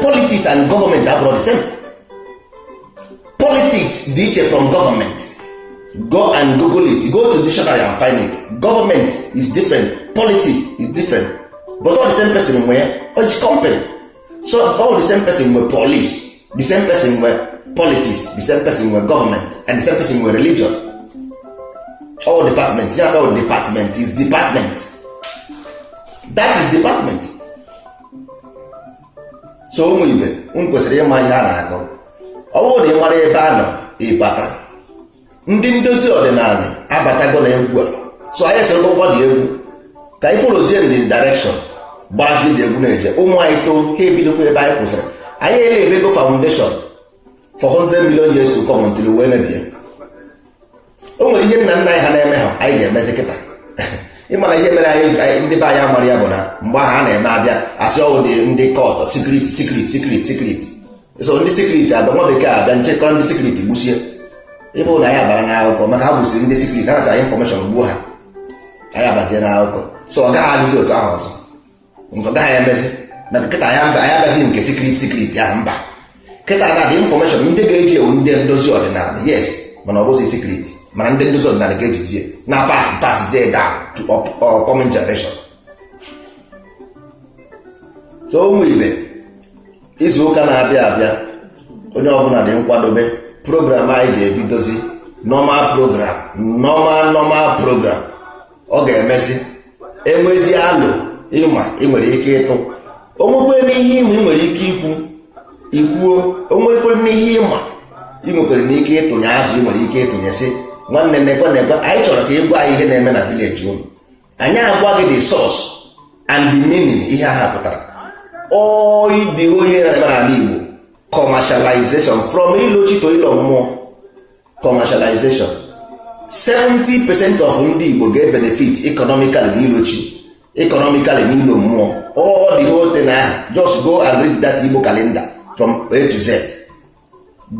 politics and government are the same. Politics differ from government. Go and Google it. Go to the dictionary and find it. Government is different. Politics is different. But all the same person were it's company. So all the same person were police. The same person were politics. The same person were government. And the same person were religion. All department. You know what department is department. That is department. So ụmụ ibe kwesịrị ịma ihe a na-akọ. Ọ bụrụ na ị mara ebe a nọ ịbata. Ndị ndozi ọdịnala abatago na egwu a. So anyị sịrị ụgbọ dị egwu ka anyị folozie in the direction gbarazi dị egwu na-eje ụmụ anyị too ha ebidokwa ebe anyị kwụsịrị. Anyị ele-ebego foundation for 100 million years to come until wee mebie. O nwere ihe nna nna anyị ha na-eme ha anyị ga-emezi kịta. Ịmana ihe mere anyị ndị be anyị amara ya bụ na mgbe ahụ a na-eme abịa asị ọwụ ndị kọt secret. So ndị secret abịa nwa bekee abịa nchekọrọ ndị secret gbusie ife ụlọ anyị abara n'akụkọ maka ha gbusiri ndị secret ha nacha infọmeshọn gbuo ha anyị abazie n'akụkọ. So ọ gaghị adịzi otu ahụ ọzọ nke ọ gaghị emezi na kịta anyị abịazi nke secret ahụ mba kịta na-adị infọmeshọn ndị ga-eji ewu ndị ndozi ọdịnala yes mana ọ bụzi secret mana ndị ndozi ọdịnala ga-ejizie na pasizie down to coming generation. So ụmụ ibe izu ụka na-abịa abịa onye ọbụla dị nkwadobe program anyị ga-ebidozi normal program ọ ga-emezi enwezi alụ ịma ị nwere ike ịtụ onwekwere n'ihe ịma ị nwere ike ikwuo onwekwere n'ihe ịma ị nwekwere n'ike ịtụnye azụ ị nwere ike ịtụnye sị nwanne nekwe anyị chọrọ ka ị gwa anyị ihe na-eme na village unu anyị agwa gị the source and the meaning ihe ha pụtara ịdịgo ihe na-eme n'ala Igbo commercialization from ilochi to ilo mmụọ commercialization 70% of ndị Igbo ga-benefit economically n'ilochi economically n'ilo mmụọ all the whole thing ahụ just go and read that Igbo calendar from A to Z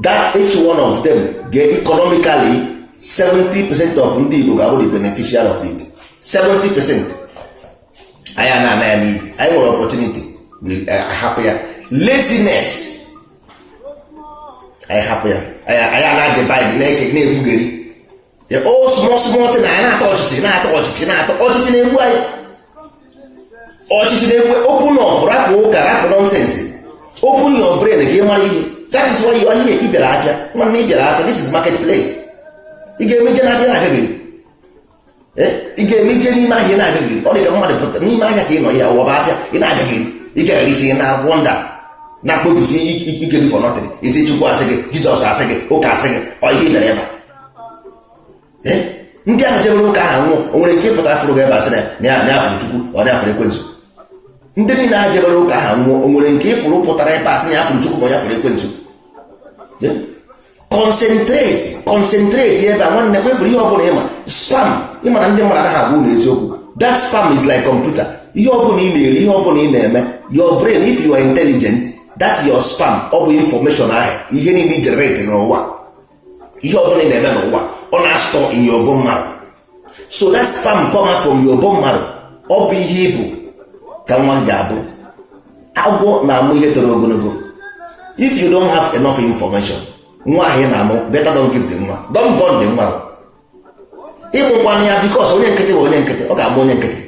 that each one of them get economically 70% of ndị Igbo ga-abụ the beneficial of it 70%. anyị na-ana ya n'iyi anyị nwere opportunity hapụ ya laziness anyị hapụ ya anyị na-divide na-ekwugheri small thing anyị na-atọ ọchịchị na-egbu anyị ọchịchị na-egbu open up rapụ ụka rapụ nonsense open your brain ka ị mara ihe that is why you are here. Ị bịara afịa nwanne ị bịara afịa this is market place ị ga-emeje n'afịa na-agaghịrị ị ga-emeje n'ime ahịa na-agaghịrị ọ dị ka mmadụ pụta n'ime ahịa ka ị nọ ya ụwa bụ afịa ị na-agaghịrị ị gaghịrị isi na wọnda na-akpọbisi ike gị for nothing isi Chukwu asị gị Jizọs asị gị ụka asị gị ọ ihe ị bịara ebe ndị ahụ jebere ụka ahụ nwụọ o nwere nke ịpụtara fụrụ gị ebe asị na ya afụrụ Chukwu ọ na-afụrụ ekwensu ndị niile ahụ jebere ụka ahụ nwụọ o nwere nke ịfụrụ pụtara ebe asị na ya afụrụ Chukwu ma ya afụrụ ekwensu concentrate ebe a nwanne kwefụrụ ihe ọbụla ịma spam ịma na ndị mmadụ anaghị agwa ụlọ eziokwu that spam is like computer ihe ọbụla ị na-eri ihe ọbụla ị na-eme your brain if you are intelligent that your spam ọ bụ information ahụ ihe niile generate n'ụwa ihe ọbụla ị na-eme n'ụwa ọ na-astọ in your bone marrow so that sperm come out from your bone marrow. Ọ bụ ihe ibu ka nwa ga-abụ. Agwọ na-amụ ihe toro ogologo. If you don't have enough information, nwa ahụ na-amụ, better don't give the nwa. Don't born the nwa. Ịmụkwana ya because onye nkịtị bụ onye nkịtị, ọ ga-amụ onye nkịtị.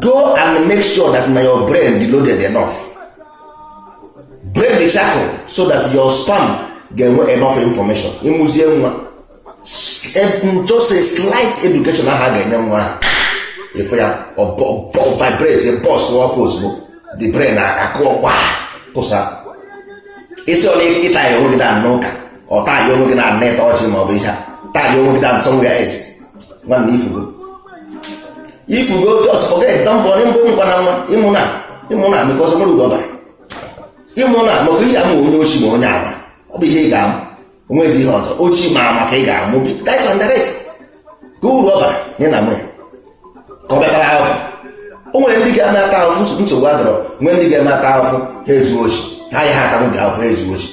Go and make sure that your brain is loaded enough. Break the shackle so that your sperm get enough information. Ịmụzie nwa. Just a slight education aha ga-enye nwa. If you vibrate, a pulse to ozugbo, the brain akụọkwa kụsa. Isi ọ na-ịta ya onwe gị na n'ụka, ọ taa ya onwe gị na net ọchị ma ọ bụ ihe taa ya onwe gị na somewhere else. Nwanne ifugo just forget don't born mgbe nkwa na nwa ịmụ na because nwere ugbo bara ịmụ na maka ihe amụ onye ochi ma onye ama ọ bụ ihe ị ga-amụ onwezi ihe ọzọ ochi ma maka ị ga-amụ that's on the rate ka uru ọ bara nye na nwere ka ọ bịatara ahụhụ o nwere ndị ga-eme ata ahụhụ nsogbu adọrọ nwee ndị ga-eme ata ahụhụ ha ezu ochi ha ihe atamụ dị ahụhụ ha ezu ochi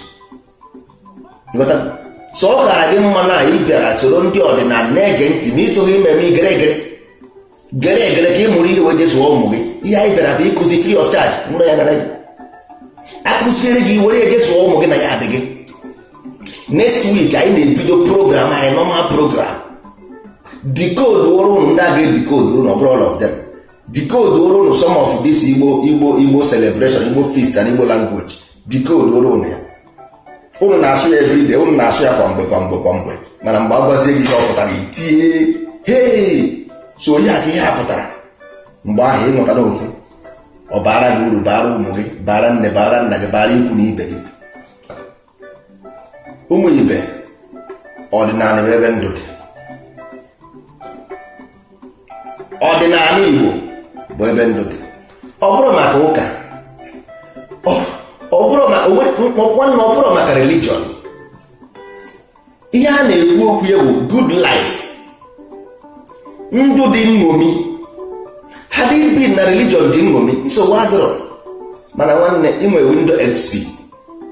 so ọ gara gị mma na ị bịara soro ndị ọdịnala na-ege ntị na ịtụghị imeme gere egere ka ị mụrụ ihe wee jezuo ụmụ gị ihe anyị bịara bụ ịkụzi free of charge mụrụ ya nara gị akụziere gị were ejezuo ụmụ gị na ya adị gị. Next week anyị na-ebido program anyị normal program decode ụrụ ndị a ga-edecode ụrụ na ọbụrụ all of them decode ụrụ some of this Igbo celebration Igbo feast and Igbo language decode ụrụ ya ụnụ na-asụ ya everyday ụnụ na-asụ ya kwa mgbe mana mgbe a gwazie gị ihe ọ pụtara itinye hey so ya ka ihe a pụtara mgbe ahụ ịmụtara ofu ọ bara gị uru bara ụmụ gị bara nne bara nna gị bara ikwu na ibe gị. Ụmụ ibe ọdịnala bụ ebe ndụ dị. Ọdịnala Igbo bụ ebe ndụ dị. Ọ bụrụ maka ụka ọ bụrụ maka religion. Ihe a na-ekwu okwu ya bụ good life, ndụ dị nṅomi. Had it been na religion dị nṅomi nsogbu adịrọ, mana nwanne inwe window XP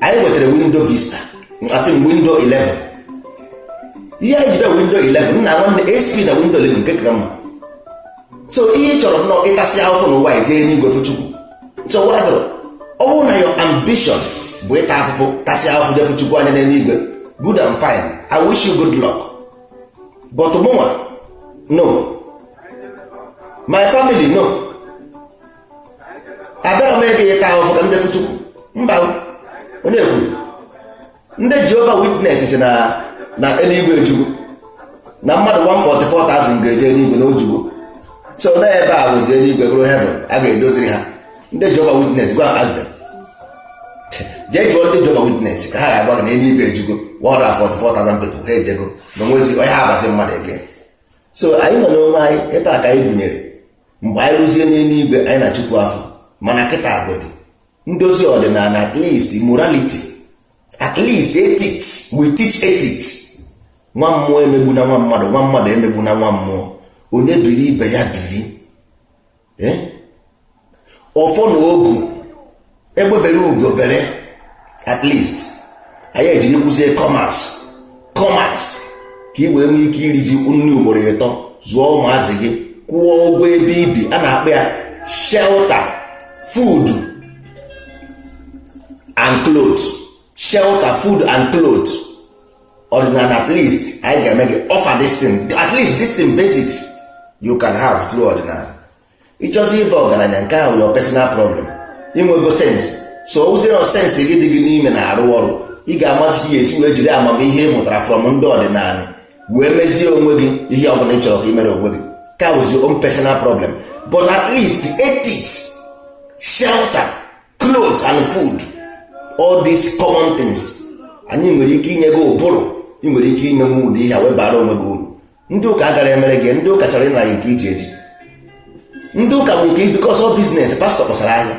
anyị nwetara window Vista asị window 11 ihe anyị jide window 11 nna nwanne XP na window 11 nke ka mma. So ihe ị chọrọ nnọọ ịtasị ahụhụ n'ụwa ijee n'igwe fụ Chukwu nsogbu adịrọ. Ọ bụrụ na your ambition bụ ịta afụfụ tasị ahụhụ jee fụ Chukwu anya n'eluigwe, good and fine, I wish you good luck, but mụnwa no, my family no, abịara m ebe ịta ahụhụ ka m jee fụ Chukwu mba onye kwuru. Ndị Jehovah Witness si na eluigwe Chukwu na mmadụ 144,000 ga-eje eluigwe n'ojugbo, so na ebe a bụzi eluigwe bụrụ heaven a ga-edoziri ha. Ndị Jehovah Witness go and ask them, jee jụọ ndị Jehovah Witness ka ha ga-agwa gị na eluigwe ejugo 144,000 people ha ejego na onwezi onye ha abazi mmadụ ege. So anyị nọ n'onwe anyị ebe a ka anyị bunyere mgbe anyị rụzie n'eluigwe anyị na Chukwu afọ, mana kịta agodi ndozi ọdịnala, at least morality, at least ethics, we teach ethics. Nwa mmụọ emegbu na nwa mmadụ, nwa mmadụ emegbu na nwa mmụọ, onye biri ibe ya biri. Ọfọ na ogu egbebere ugobere, at least anyị ejiri kwụzie commerce ka ị wee nwee ike iriji nri ugboro ịtọ, zụọ ụmụazị gị, kwụọ ụgwọ ebe ibi, a na-akpọ ya shelter, food and clothes, shelter, food and clothes. Ordinary, at least I ga make offer this thing, at least this thing basics you can have through ordinary. It just ibe ọgaranya nke ahụ your personal problem. Inwego sense, so zero sense gị dị gị n'ime na arụ ọrụ, ị ga-amasị ya esi wee jiri amamihe ị mụtara from ndị ọdịnala wee mezie onwe gị ihe ọ bụla ị chọrọ ka ị mere onwe gị. Ka was your own personal problem, but at least ethics, shelter, clothes and food, all these common things anyị nwere ike inye gị ụbụrụ, ị nwere ike ime nwe ụdị ihe wee bara onwe gị uru. Ndị ụka agara emere gị, ndị ụka chọrọ ịnara nke iji eji, ndị ụka bụ nke because of business pastọ kpọsara ahịa.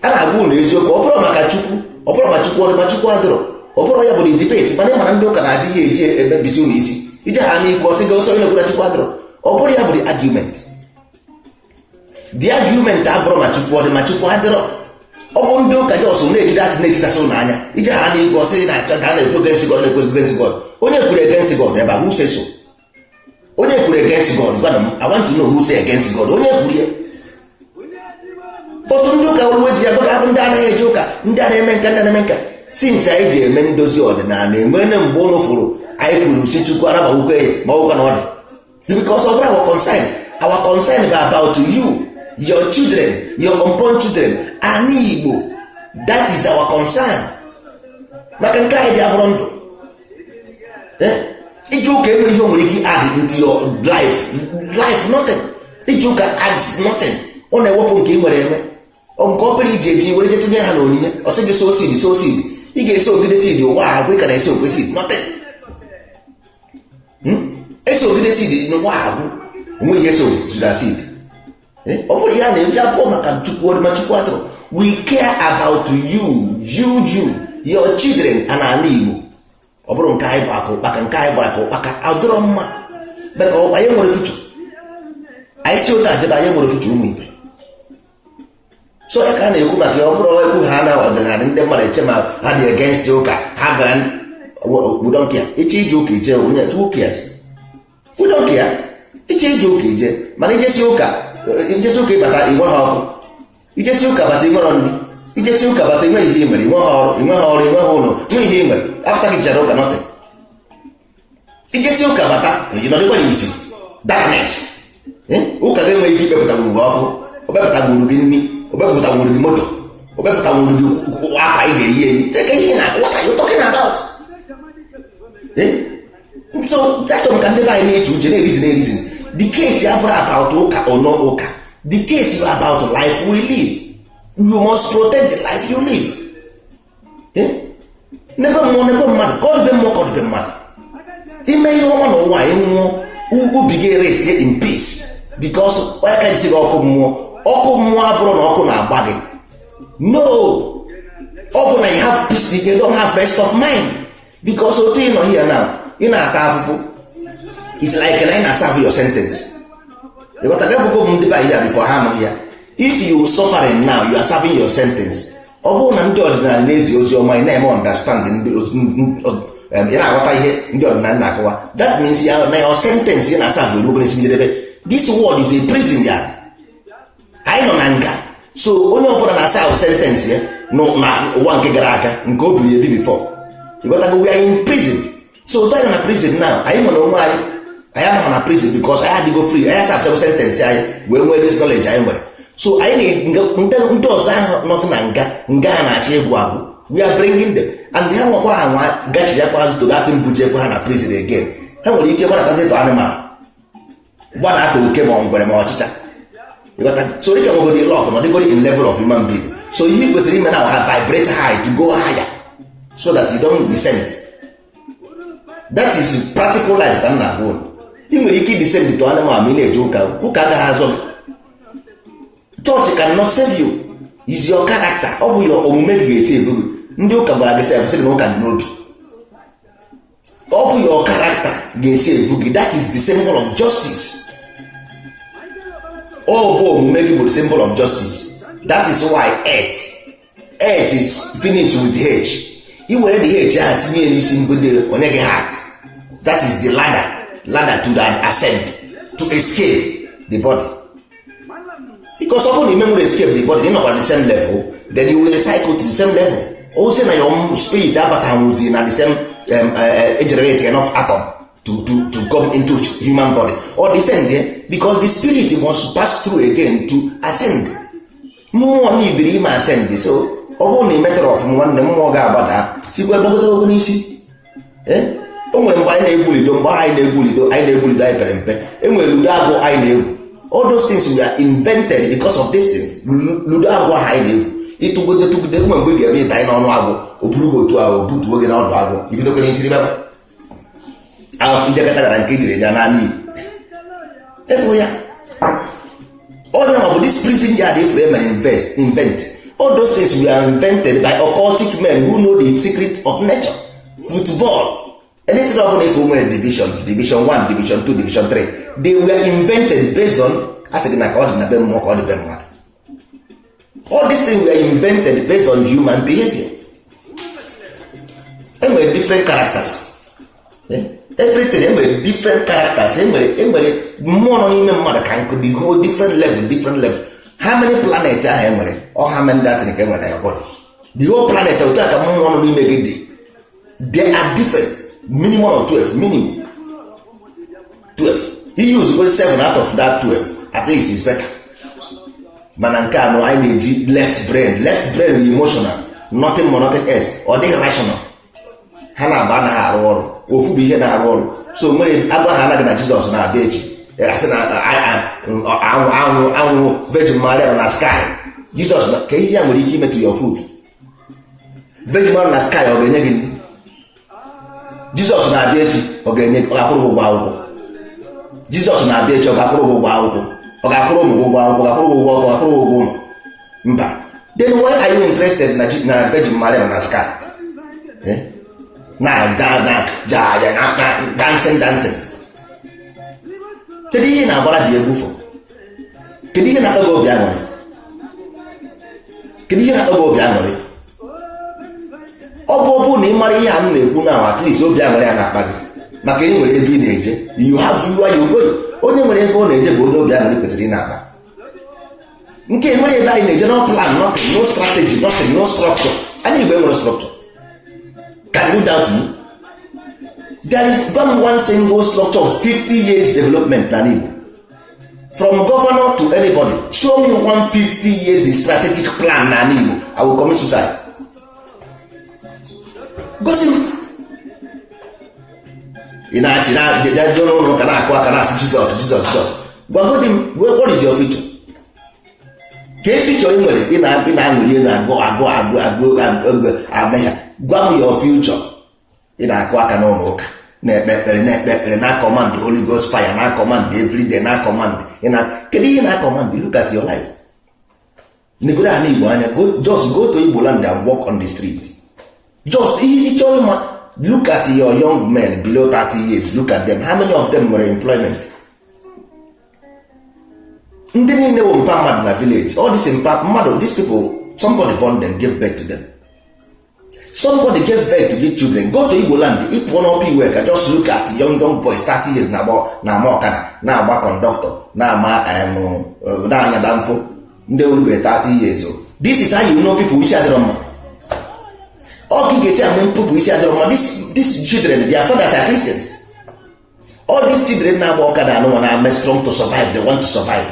A na-agwa ụlọ eziokwu, ọ bụrụ maka Chukwu, ọ bụrụ ma Chukwu ọdị ma Chukwu adịrọ, ọ bụrụ ya bụ debate, mana ịmara ndị ụka na-adịghị eji emebizi ụlọ isi ije ha n'ikwu ọsị gị ọsọ onye gwara Chukwu adịrọ, ọ bụrụ ya bụ the argument abụrụ ma Chukwu ọdị ma Chukwu adịrọ. Ọ bụ ndị ụka jọs na-ejide atị na-etisasị ụlọ anya ije ha n'ikwu ọsị na-achọ ka a na-ekwu against God, na-ekwu against God. Onye kwuru against God ebe ahụ use so onye kwuru against God? I want to know who say against God. Onye kwuru ya? Otu ndị ụka wezi ya bụ ndị anaghị eje ụka, ndị a na-eme nka, ndị a na-eme nka. Since anyị ji eme ndozi ọdịnala enwere mgbe ụlọ fụrụ anyị kwuru si Chukwu arabagwukwe ya ma ọgwụkwa na ọ dị. Because of our concern. Our concern is about you, your children, your unborn children, and Igbo. That is our concern. Maka nke anyị dị abụrụ ndụ. Iji ụka enwere ihe o nwere ike add into your life nothing. Iji ụka adds nothing. Ọ na-ewepụ nke ị nwere eme. Nke ọ pere iji eji were jetinye ha n'onyinye. Ọ sị gị so seed. Ị ga-eso ogide seed ụwa agwụ ka na-eso okwe seed nothing. Eso ogide seed n'ụwa agwụ onwe ihe so na seed. Ọ bụrụ ya na-eji akpọ maka Chukwu ọdịma Chukwu atụrụ. We care about you, your children, and ala Igbo. Ọ bụrụ nke anyị bụ akụ ụkpaka, nke anyị gbara ka ụkpaka adịrọ mma maka anyị nwere fuchu. Anyị si ụta ajebe anyị nwere fuchu ụmụ ibe. So ya ka a na-ekwu maka ya, ọ bụrụ ekwu ha na ọdịnala ndị mmadụ eche ma ha dị against ụka, ha gara we don't care. Iche ije ụka ije onye who cares? We don't care. Iche ije ụka ije mana ijesi ụka ịbata inwe ha ọkụ, ijesi ụka bata inwe nri, ijesi ụka bata inwe ihe mere, inwe ha ọrụ, inwe ụlọ, inwe ihe mere afta gị jara ụka nọte. Ijesi ụka bata ịnọdịkwa n'isi darkness. Ụka ga-enwe ike ibepụta gburu gị ọkụ, obepụta gburu gị nri, obepụta gburu gị moto, obepụta gburu gị akwa ị ga-eyi eyi. Take ihe na what are you talking about? So achọrọ m ka ndị be anyị na-eche uche na-erizin. The case ya bụrụ about ụka or no ụka. The case is about life we live. You must protect the life you live. Nego mmadụ ka ọ dịbe mmụọ ka ọ dịbe mmadụ. Ime ihe ọma n'ụwa anyị nwụọ ubi gị rest in peace. Because onye ka isi gị ọkụ mmụọ abụrụ na ọkụ na-agba gị. No, ọ bụ na you have peace, you don't have rest of mind. Because otu ị nọ here now, ị na-ata afụfụ. It's like na ị na-serve your sentence. But I don't go here before ha here. If you suffering now, you are serving your sentence. Ọ bụrụ na ndị ọdịnala na-ezi ozi ọma ị na-eme understand ị na-aghọta ihe ndị ọdịnala na-akọwa. That means na your sentence ị na-serve erubere isi njedebe. This world is a prison yard. Anyị nọ na nga. So onye ọbụla na-serve sentence ya na ụwa nke gara aga nke o biri ebi before. We are in prison. So ụtọ anyị na prison now, anyị nwere onwe anyị. I am na prison because I had to go free. I have to sentence anyị wee nwee this knowledge anyị nwere. So anyị ndị ọzọ ahụ nọsị na nga ha na-achị egwu agwụ. We are bringing them and ha nwekwa ha nwa gachi ya kwa azụtụ datin buje ekwe ha na prison again. Ha nwere ike gbanatazi tụ animal gbanata oke ma ngwere ma ọchịcha. So ike nwegodi lọk na dịgodi in level of human being. So ihe kwesịrị ime na ha vibrate high to go higher so that you don't descend. That is practical life ka m na-agụ. Ị nwere ike descend to animal ma ị na-eje ụka agaghị azọ gị. Church cannot save you. Is your character. Ọ bụ your omume gị ga-esave gị. Ndị ụka gbara gị save sị na ụka dị n'obi. Ọ bụ your character ga-esave gị. That is the symbol of justice. Ọ bụ omume gị bụ the symbol of justice. That is why earth is finished with H. I were the H ahụ tinye n'isi mgbede onye gị heart. That is the ladder to that ascend to escape the body. Because often the memory escape the body, you're not at the same level, then you will recycle to the same level. Also, na your spirit is in the same generate enough atom to come into human body or descend there, because the spirit must pass through again to ascend. Mmụọ na ibiri ime ascend, so ọ bụrụ na imetara ọfụma nwanne mmụọ ga-agbada sikwa gbagote n'isi. O nwere mgbe anyị na-egwulido anyị pere mpe. E nwere ludo agwụ anyị na-egwu. All those things were invented because of these things. Ludo agwụ anyị na-egwu. Ịtụgide ụmụ mgbe ị ga-eme ịta anyị n'ọnụ agwụ oburugo otu ahụ obutuo gị n'ọdụ agwụ ibidokwe n'isi ribaba ahụ njekọta gara nke ijiri ya naanị efu ya onye ma bụ this prison yard ifre mere invent. All those things were invented by occultic men who know the secret of nature. Football, anything of if women division 1, division 2, division 3, they were invented based on all these things were invented based on human behavior. And we have different characters. everything. Enwere different characters, enwere mmụọ nọ n'ime mmadụ ka nkụ dị whole different level. How many planet ahụ enwere? Or how many that ka enwere na your body? The whole planet otu a ka mmụọ nọ n'ime gị dị. They are different. Minimum of 12. Minimum 12. He use go 7 out of that 12. At least is better. Mana nke anọ anyị na-eji left brain emotional, nothing more, nothing else. Ọ dịghị rational. Ha na-aba anaghị arụ ọrụ. Ofu bụ ihe na-arụ ọrụ. So nwere agwa ha anaghị na Jizọs na-abịa echi. Asị na anwụ Virgin Maria na sky. Jizọs ka ihe ya nwere ike ime to your food. Virgin Maria na sky ọ ga-enye gị nri. Jizọs na-abịa echi ọ ga-akwụrụ ụgwọ akwụkwọ. Jizọs na-abịa echi ọ ga-akwụrụ ụgwọ akwụkwọ. Ọ ga-akwụrụ ụgwọ akwụkwọ, ga-akwụrụ ụgwọ ọkụ, ga-akwụrụ ụgwọ ụlọ. Mba. Then why are you interested na Virgin Maria na sky? Dancing. Kedu ihe na-agbara dị egwu fọ? Kedu ihe na-akpọ gị obi aṅụrị? Ọ bụ na ị mara ihe a m na-ekwu na at least obi aṅụrị ya na-akpa gị maka ị nwere ebe ị na-eje, you go. Onye nwere ebe ọ na-eje bụ onye obi aṅụrị kwesịrị ị na-akpa. Nke nwere ebe anyị na-eje, no plan, nothing, no strategy, nothing, no structure. Anyị Igbo nwere structure. Can you doubt me? There is one single structure of 50 years development na Igbo. From governor to anybody, show me 150 years strategic plan na Igbo, I will commit suicide. Gosi m. Ị na-achị na ụlọ ka na-akụ aka na-asị Jizọs. Gwagodi m, what is your future? Ka future ị nwere ị na-aṅụrie na-agụ ya. Gwa m your future. Ị na-akụ aka n'ụlọ ụka na-ekpe ekpere na command the Holy Ghost fire, na command every day, na command. Kedu ihe na command? Look at your life. Negodo ha n'Igbo anya, just go to Igbo land and walk on the street. Just ịchọ ịma, look at your young men below 30 years, look at them. How many of them were employment? Ndị niile wụ mpa mmadụ na village. All this mpa mmadụ, these people, somebody born them, gave birth to them. Somebody gave birth to these children. Go to Igbo land, ịpụọ n'ọpụ iwe ka just look at young boys 30 years na-ama ọkada, na-agba conductor, na-anyada mfo, ndị orube 30 years old. This is how you know people isi adịrọ mma. Ọ ka ị ga-esi ama people isi adịrọ mma. These children, their fathers are Christians. All these children na-agba ọkada anụnwa na-ame strong to survive, they want to survive.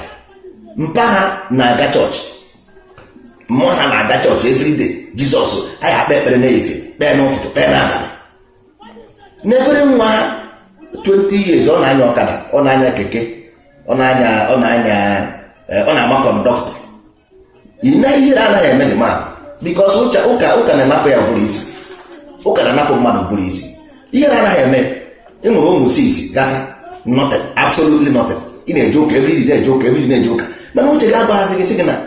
Mpa ha na-aga church, mmụọ ha na-aga church every day. Jizọs anyị akpa ekpere na-efe, kpee n'ụtụtụ, kpee n'abalị. N'ekpere nwa ha 20 years ọ na-anya ọkada, ọ na-anya keke, ọ na-ama kọndọktọ. Ime ihe anaghị eme dị mmadụ because ụka na-anapụ ya ụbụrụ isi. Ụka na-anapụ mmadụ ụbụrụ isi. Ihe anaghị eme, enwere ụmụ 6 gasa, nothing, absolutely nothing. Ị na-eje ụka every day, na-eje ụka. Mana uche ga-agbaghazi gị sị gị na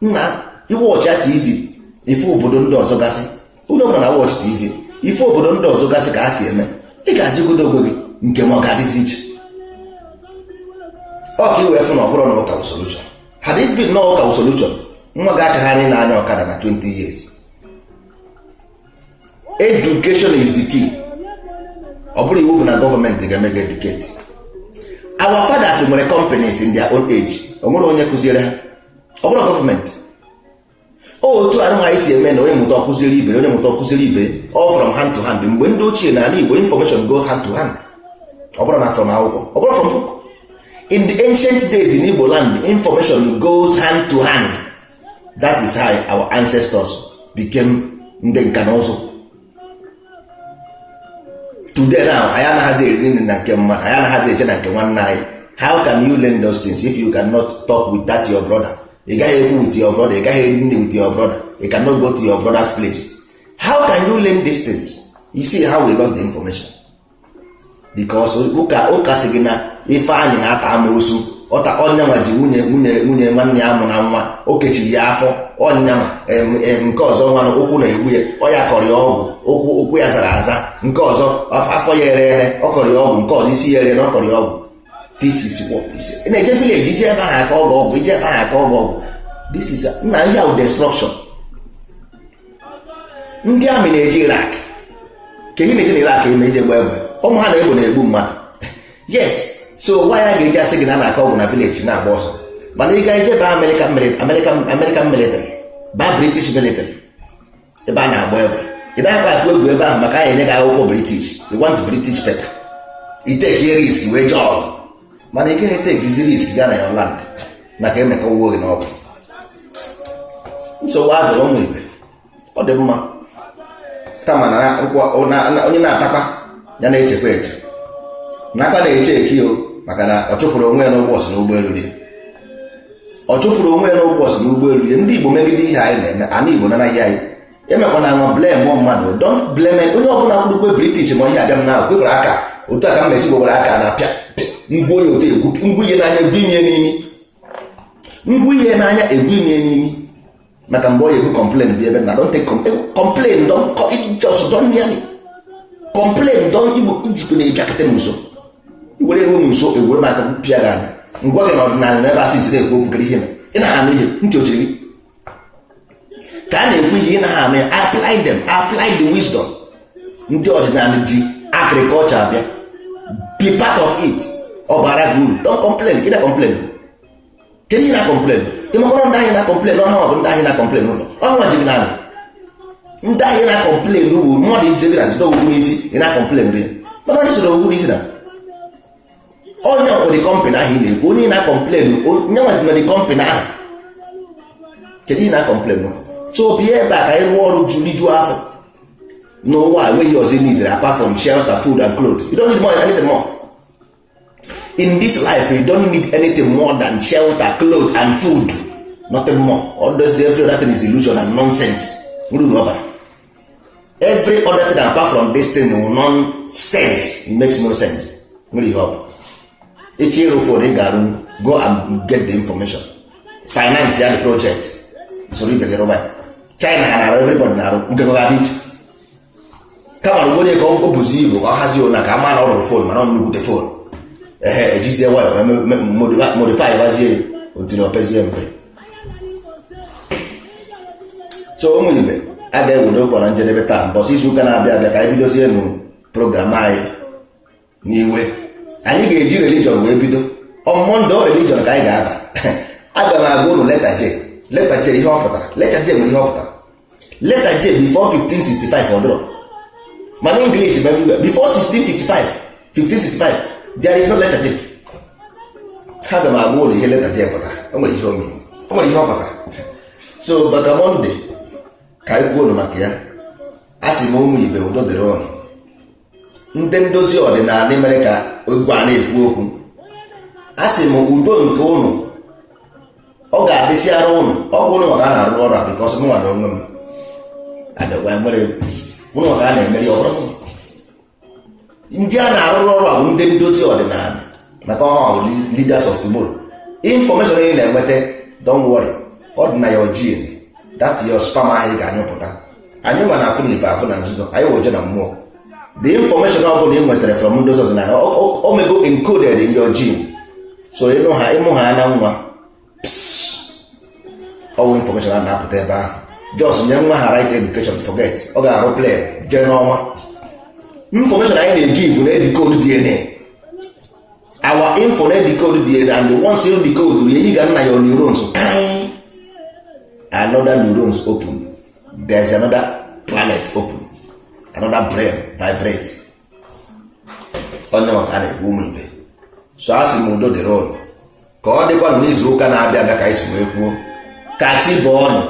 nna iwọchị TV ife obodo ndị ọzọ gasị. Ụlọ ọbụla na wọchị TV ife obodo ndị ọzọ gasị ka ha si eme. Ị ga-ajụgodo onwe gị nke ma ọ ga-adịzi iche. Ọ ka iwee fụ na ọ bụrụ na ụka bụ solution. Had it been na ụka bụ solution, nwa ga-akagharị na-anya ọkada na 20 years. Education is the key. Ọ bụrụ iwu bụ na gọọmenti ga-eme gị educate. Our fathers nwere companies in their own age. O nwere onye kụziere ha. Ọ bụrụ gọọmenti. Otu anụ anyị si eme na onye mụta ọkụziri ibe, all from hand to hand. Mgbe ndị ochie na ala Igbo, information go hand to hand. Ọ bụrụ na from akwụkwọ, ọ bụrụ from book. In the ancient days in Igbo land, information goes hand to hand. That is how our ancestors became ndị nka na ụzụ. Today now, anyị anaghịzi eri nri na nke mmadụ, anyị anaghịzi eje na nke nwanne anyị. How can you learn those things if you cannot talk with that your brother? You can't ekwu with your brother, you can't eat with your brother, you cannot go to your brother's place. How can you learn these things? You see how we lost the information. Because ụka sị gị na ife anyị na-ata amoosu, onye nwa ji nwunye nwanne ya mụ na nwa, o kechiri ya afọ, ọnyanwa nke ọzọ nwa ụkwụ na-egbu ya, ọ ya kọrọ ya ọgwụ, ụkwụ ya zara aza, nke ọzọ afọ ya ere ọ kọrọ ya ọgwụ, nke ọzọ isi ya ere na ọ kọrọ ya ọgwụ. This is what is it. Na-eje village ije ebe ahụ aka ọgwụ, ije ebe ahụ aka ọgwụ. This is na ihe ahụ destruction. Ndị amị na-eje Iraq ka ihe na-eje na Iraq eme ije gba egbe ụmụ ha na-egbo na-egbu mmadụ yes so why a ga-eji asị gị na na-aka ọgwụ na village na-agba ọsọ mana ị ga-eje ba American military ba British military ebe a na-agba egbe ị naghị atụ egwu ebe ahụ maka anyị enye gị akwụkwọ British you want British paper iteke risk wee jee ọgụ mana ị gaghị etekizi risk gaa na your land maka emeka ụgwọ gị n'ọgwụ nsogbu adụrụ ụmụ ibe ọ dị mma kama na onye na-atakwa ya na-echekwa eche n'aka na-eche eki o maka na ọ chụpụrụ onwe ya n'ụgbọs n'ụgbọelu rie ọ chụpụrụ onwe ya n'ụgbọs n'ụgbọelu rie ndị Igbo megide ihe anyị na-eme ana Igbo nanaghị anyị emekwa na nwa blame mmadụ don't blame onye ọbụla kwurukwe British ma ihe abịa m na kwefere aka otu aka m mesi gbogbere aka na-apịa ngwu onye otu egwu ngwu ihe n'anya egwu inye n'imi ngwu ihe n'anya egwu inye n'imi maka mgbe onye egwu complain bi ebe na don't take complain just don't nearly complain don't igbo ijikwu na ịbịakọta m nso iwere eruo m nso ewere m aka pịa gị anya ngwa gị na ọdịnala n'ebe asị ntị na-ekwu okwu kere ihe ị na-ha anụ ihe ntị ochiri gị ka a na-ekwu ihe ị na-ha anụ ya apply the wisdom ndị ọdịnala ji agriculture abịa be part of it ọ bara gị uru don't complain gị na complain kedu ihe na complain ịmakọrọ ndị ahịa na complain ọha ọ bụ ndị ahịa na complain ụlọ ọha ji gị naanị ndị ahịa na complain ugwu mmadụ ije gị na jide ogwu n'isi ị na complain rie mana onye soro ogwu n'isi na onye nwere kọmpanị ahụ ị na-ekwu onye na complain onye nwere kọmpanị ahụ kedu ihe na complain ụlọ so bịa ebe a ka anyị rụọ ọrụ rijuo afọ n'ụwa enweghị ọzọ need apart from shelter, food and clothes. You don't need more than anything more. In this life, you don't need anything more than shelter, clothes and food. Nothing more. All those every other thing is illusion and nonsense. Every other thing apart from this thing will nonsense. It makes no sense. Really hope. Each year for the garden, go and get the information. Finance the project. So you get over. China and everybody now. Kama na onye ka ọ bụzi Igbo ka ọ hazie na ka ama na ọrụ fon mana ọ nnukwute fon ejizie waya modify bazie otiri opezie mpe so ụmụ ibe a ga-ewedo ụkwụ na njedebe taa mbọsị izu ụka na-abịa abịa ka anyị bidozie nụ program anyị n'iwe anyị ga-eji religion wee bido ọmụmọndụ religion ka anyị ga-aba aga m agwa ụnụ leta J ihe ọ pụtara leta J nwere ihe ọ pụtara leta J before 1565 ọ dụrọ man English before 1565 there is no letter J. Ha ga m agwa ụlọ ihe letter J pụtara o nwere ihe ọ pụtara so baka Monday ka anyị kwuo maka ya a sị m ụmụ ibe udo dịrị ọnụ ndị ndozi ọdịnala mere ka egwu a na-ekwu okwu a sị m udo nke ụnụ ọ ga-adịsịara ụnụ ọgwụ ụnụ maka a na-arụ ọrụ a bikọs m nwa na onwe m adịkwa nwere ụnụ ka a na-emeri ọrụ ndị a na-arụrụ ọrụ a bụ ndị ndozi ọdịnala maka ọha bụ leaders of tomorrow. Information ị na-enweta don't worry ọdịnala ojii that your spam ahụ ga-anyụpụta anyị nwa na afụ na ife afụ na nzuzo anyị woje na mmụọ the information ọ bụla ị nwetara from ndozi ọdịnala o mego encoded in your gene so ịmụ ha anya nwa ọwụ information a na-apụta ebe ahụ just nye nwa ha right education forget ọ ga-arụ play jee n'ọnwa information anyị na-egive na decode DNA our info na decode DNA and once you decode you ga na your neurons another neurons open there's another planet open another brain vibrate onye maka a na-ekwu ụmụ ibe so asị m udo dịrị ụnụ ka ọ dịkwa n'izu ụka na-abịa abịa ka anyị si wee kwuo ka chi bụ ọnụ